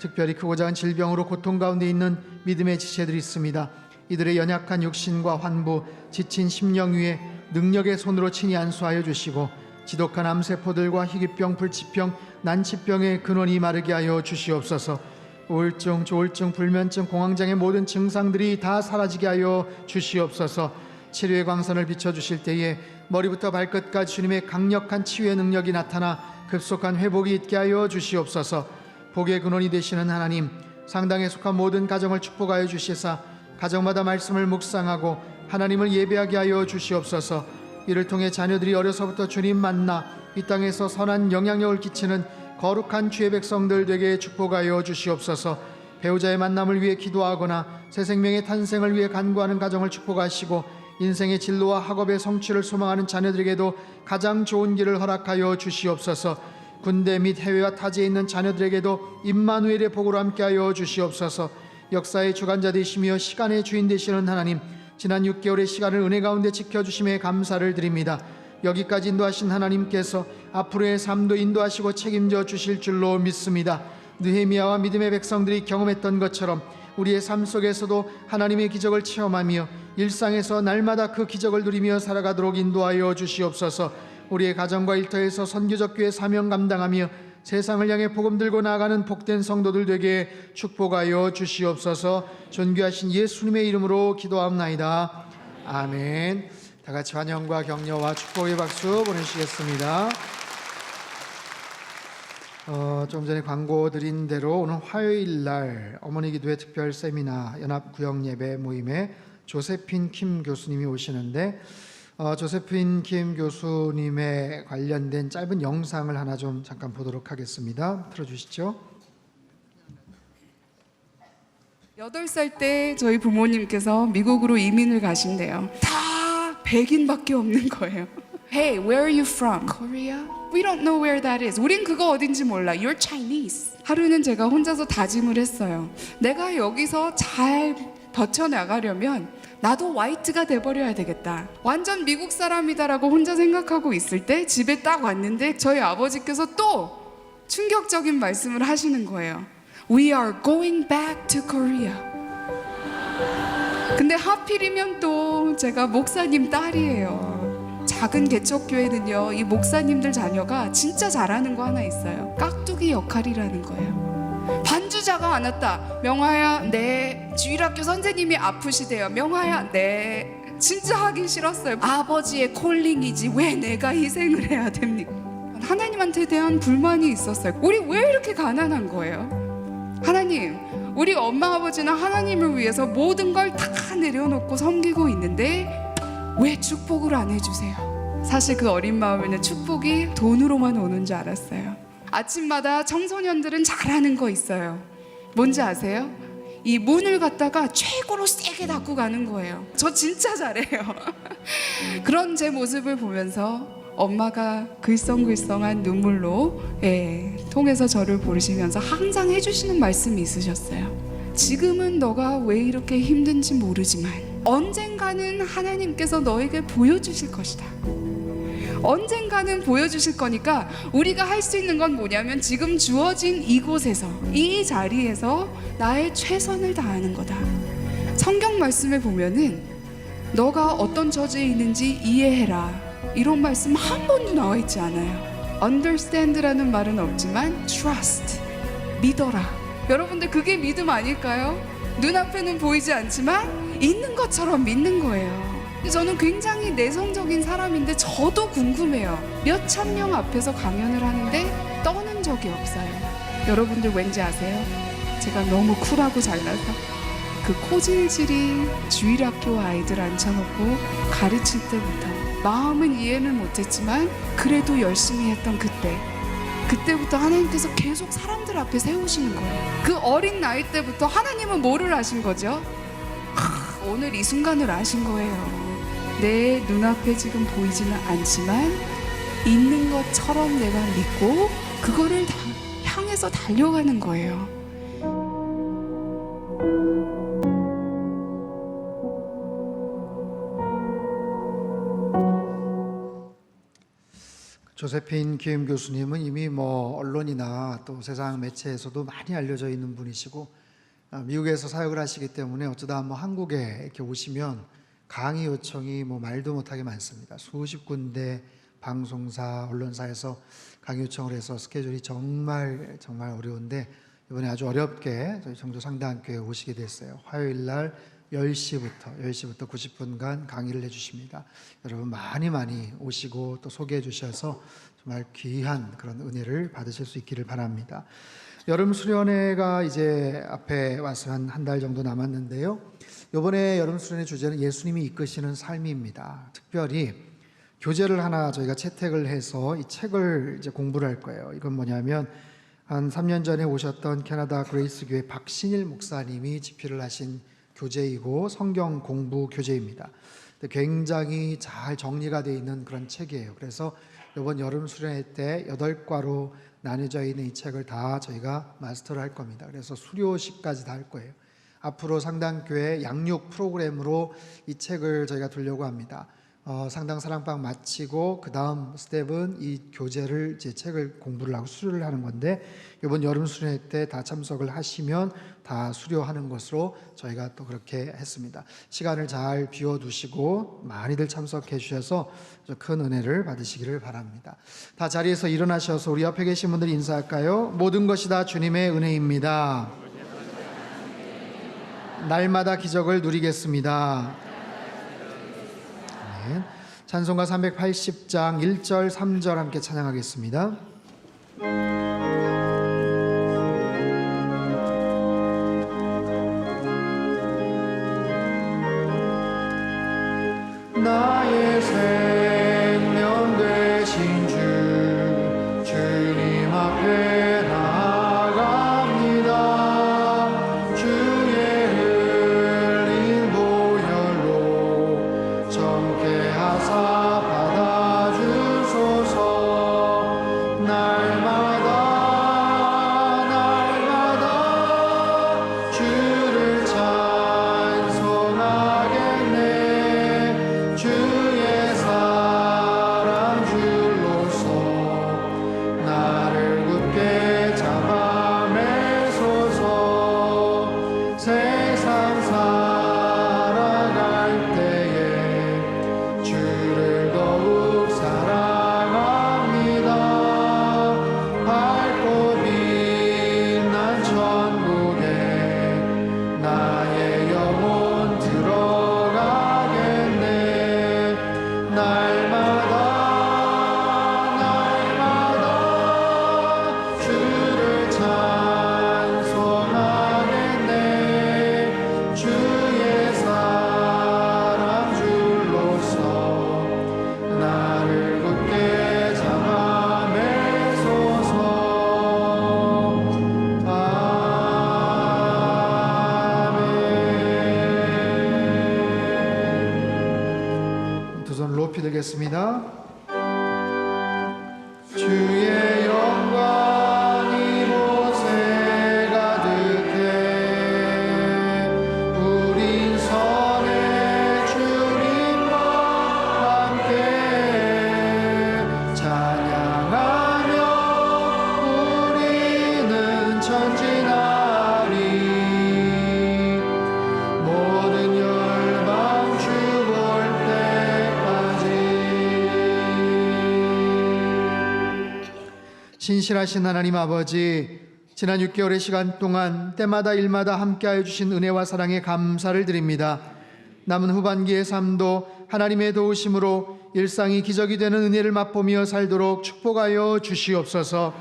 특별히 크고 작은 질병으로 고통 가운데 있는 믿음의 지체들이 있습니다. 이들의 연약한 육신과 환부, 지친 심령 위에 능력의 손으로 친히 안수하여 주시고 지독한 암세포들과 희귀병, 불치병, 난치병의 근원이 마르게 하여 주시옵소서. 우울증, 조울증, 불면증, 공황장애 모든 증상들이 다 사라지게 하여 주시옵소서. 치료의 광선을 비춰주실 때에 머리부터 발끝까지 주님의 강력한 치유의 능력이 나타나 급속한 회복이 있게 하여 주시옵소서. 복의 근원이 되시는 하나님, 상당에 속한 모든 가정을 축복하여 주시사 가정마다 말씀을 묵상하고 하나님을 예배하게 하여 주시옵소서. 이를 통해 자녀들이 어려서부터 주님 만나 이 땅에서 선한 영향력을 끼치는 거룩한 주의 백성들 되게 축복하여 주시옵소서. 배우자의 만남을 위해 기도하거나 새 생명의 탄생을 위해 간구하는 가정을 축복하시고 인생의 진로와 학업의 성취를 소망하는 자녀들에게도 가장 좋은 길을 허락하여 주시옵소서. 군대 및 해외와 타지에 있는 자녀들에게도 임마누엘의 복으로 함께하여 주시옵소서. 역사의 주관자 되시며 시간의 주인 되시는 하나님, 지난 6개월의 시간을 은혜 가운데 지켜주심에 감사를 드립니다. 여기까지 인도하신 하나님께서 앞으로의 삶도 인도하시고 책임져 주실 줄로 믿습니다. 느헤미야와 믿음의 백성들이 경험했던 것처럼 우리의 삶 속에서도 하나님의 기적을 체험하며 일상에서 날마다 그 기적을 누리며 살아가도록 인도하여 주시옵소서. 우리의 가정과 일터에서 선교적 교회 사명 감당하며 세상을 향해 복음 들고 나아가는 복된 성도들 되게 축복하여 주시옵소서. 존귀하신 예수님의 이름으로 기도합나이다. 아멘. 다 같이 환영과 격려와 축복의 박수 보내시겠습니다. 좀 전에 광고 드린 대로 오늘 화요일 날 어머니 기도회 특별 세미나 연합 구역 예배 모임에 조세핀 킴 교수님이 오시는데 조세핀 킴 교수님에 관련된 짧은 영상을 하나 좀 잠깐 보도록 하겠습니다. 틀어주시죠. 8살 때 저희 부모님께서 미국으로 이민을 가신대요. 다 백인밖에 없는 거예요. Hey, where are you from? Korea? We don't know where that is. 우린 그거 어딘지 몰라. You're Chinese. 하루는 제가 혼자서 다짐을 했어요. 내가 여기서 잘 버텨나가려면 나도 화이트가 돼버려야 되겠다. 완전 미국 사람이다라고 혼자 생각하고 있을 때 집에 딱 왔는데 저희 아버지께서 또 충격적인 말씀을 하시는 거예요. We are going back to Korea. 근데 하필이면 또 제가 목사님 딸이에요. 작은 개척교회는요, 이 목사님들 자녀가 진짜 잘하는 거 하나 있어요. 깍두기 역할이라는 거예요. 반주자가 안 왔다. 명화야, 네. 주일학교 선생님이 아프시대요. 명화야, 네. 진짜 하기 싫었어요. 아버지의 콜링이지 왜 내가 희생을 해야 됩니까? 하나님한테 대한 불만이 있었어요. 우리 왜 이렇게 가난한 거예요? 하나님, 우리 엄마 아버지는 하나님을 위해서 모든 걸 다 내려놓고 섬기고 있는데 왜 축복을 안 해주세요? 사실 그 어린 마음에는 축복이 돈으로만 오는 줄 알았어요. 아침마다 청소년들은 잘하는 거 있어요. 뭔지 아세요? 이 문을 갖다가 최고로 세게 닫고 가는 거예요. 저 진짜 잘해요. 그런 제 모습을 보면서 엄마가 글썽글썽한 눈물로 통해서 저를 보시면서 항상 해주시는 말씀이 있으셨어요. 지금은 너가 왜 이렇게 힘든지 모르지만 언젠가는 하나님께서 너에게 보여주실 것이다. 언젠가는 보여주실 거니까 우리가 할 수 있는 건 뭐냐면 지금 주어진 이곳에서, 이 자리에서 나의 최선을 다하는 거다. 성경 말씀에 보면은 너가 어떤 처지에 있는지 이해해라, 이런 말씀 한 번도 나와 있지 않아요. understand라는 말은 없지만 trust, 믿어라. 여러분들 그게 믿음 아닐까요? 눈앞에는 보이지 않지만 있는 것처럼 믿는 거예요. 저는 굉장히 내성적인 사람인데 저도 궁금해요. 몇천 명 앞에서 강연을 하는데 떠는 적이 없어요. 여러분들 왠지 아세요? 제가 너무 쿨하고 잘나서 그 코질질이 주일학교 아이들 앉혀놓고 가르칠 때부터 마음은 이해는 못했지만 그래도 열심히 했던 그때부터 하나님께서 계속 사람들 앞에 세우시는 거예요. 그 어린 나이 때부터 하나님은 뭐를 아신 거죠? 오늘 이 순간을 아신 거예요. 내 눈앞에 지금 보이지는 않지만 있는 것처럼 내가 믿고 그거를 향해서 달려가는 거예요. 조세핀 김 교수님은 이미 언론이나 또 세상 매체에서도 많이 알려져 있는 분이시고 미국에서 사역을 하시기 때문에 어쩌다 한국에 이렇게 오시면 강의 요청이 말도 못하게 많습니다. 수십 군데 방송사, 언론사에서 강의 요청을 해서 스케줄이 정말 어려운데 이번에 아주 어렵게 저희 청주 상대학교에 오시게 됐어요. 화요일 날 10시부터 90분간 강의를 해주십니다. 여러분 많이 오시고 또 소개해 주셔서 정말 귀한 그런 은혜를 받으실 수 있기를 바랍니다. 여름 수련회가 이제 앞에 와서 한 달 정도 남았는데요. 이번에 여름 수련회 주제는 예수님이 이끄시는 삶입니다. 특별히 교재를 하나 저희가 채택을 해서 이 책을 이제 공부를 할 거예요. 이건 뭐냐면 한 3년 전에 오셨던 캐나다 그레이스 교회 박신일 목사님이 집필을 하신 교재이고 성경 공부 교재입니다. 굉장히 잘 정리가 되어 있는 그런 책이에요. 그래서 이번 여름 수련회 때 8과로 나뉘어져 있는 이 책을 다 저희가 마스터를 할 겁니다. 그래서 수료식까지 다 할 거예요. 앞으로 상당교회 양육 프로그램으로 이 책을 저희가 두려고 합니다. 상당 사랑방 마치고 그 다음 스텝은 이 교재를 이제 책을 공부를 하고 수료를 하는 건데 이번 여름 수련회 때 다 참석을 하시면 다 수료하는 것으로 저희가 또 그렇게 했습니다. 시간을 잘 비워두시고 많이들 참석해 주셔서 큰 은혜를 받으시기를 바랍니다. 다 자리에서 일어나셔서 우리 옆에 계신 분들 인사할까요? 모든 것이 다 주님의 은혜입니다. 날마다 기적을 누리겠습니다. 아멘. 찬송가 380장 1절 3절 함께 찬양하겠습니다. 나의 생명 되신 주님 앞에 나아갑니다. 주의 흘린 보혈로 정케 하사 받아주소서. 날마다 높이 들겠습니다. 주의 영광이 이곳에 가득해 우린 선의 주님과 함께 찬양하며 우리는 전진하리 모든 열방 주 볼 때까지. 신실하신 하나님 아버지, 지난 6개월의 시간 동안 때마다 일마다 함께하여 주신 은혜와 사랑에 감사를 드립니다. 남은 후반기의 삶도 하나님의 도우심으로 일상이 기적이 되는 은혜를 맛보며 살도록 축복하여 주시옵소서.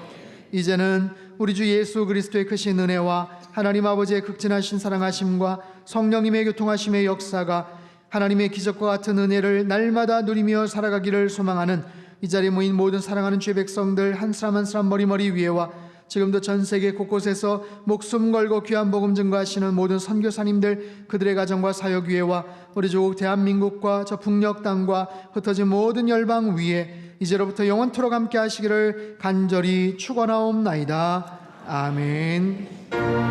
이제는 우리 주 예수 그리스도의 크신 은혜와 하나님 아버지의 극진하신 사랑하심과 성령님의 교통하심의 역사가 하나님의 기적과 같은 은혜를 날마다 누리며 살아가기를 소망하는 이 자리에 모인 모든 사랑하는 주의 백성들 한 사람 한 사람 머리머리 위에와 지금도 전 세계 곳곳에서 목숨 걸고 귀한 복음 증거하시는 모든 선교사님들 그들의 가정과 사역 위에와 우리 조국 대한민국과 저 북녘 땅과 흩어진 모든 열방 위에 이제로부터 영원토록 함께 하시기를 간절히 축원하옵나이다. 아멘.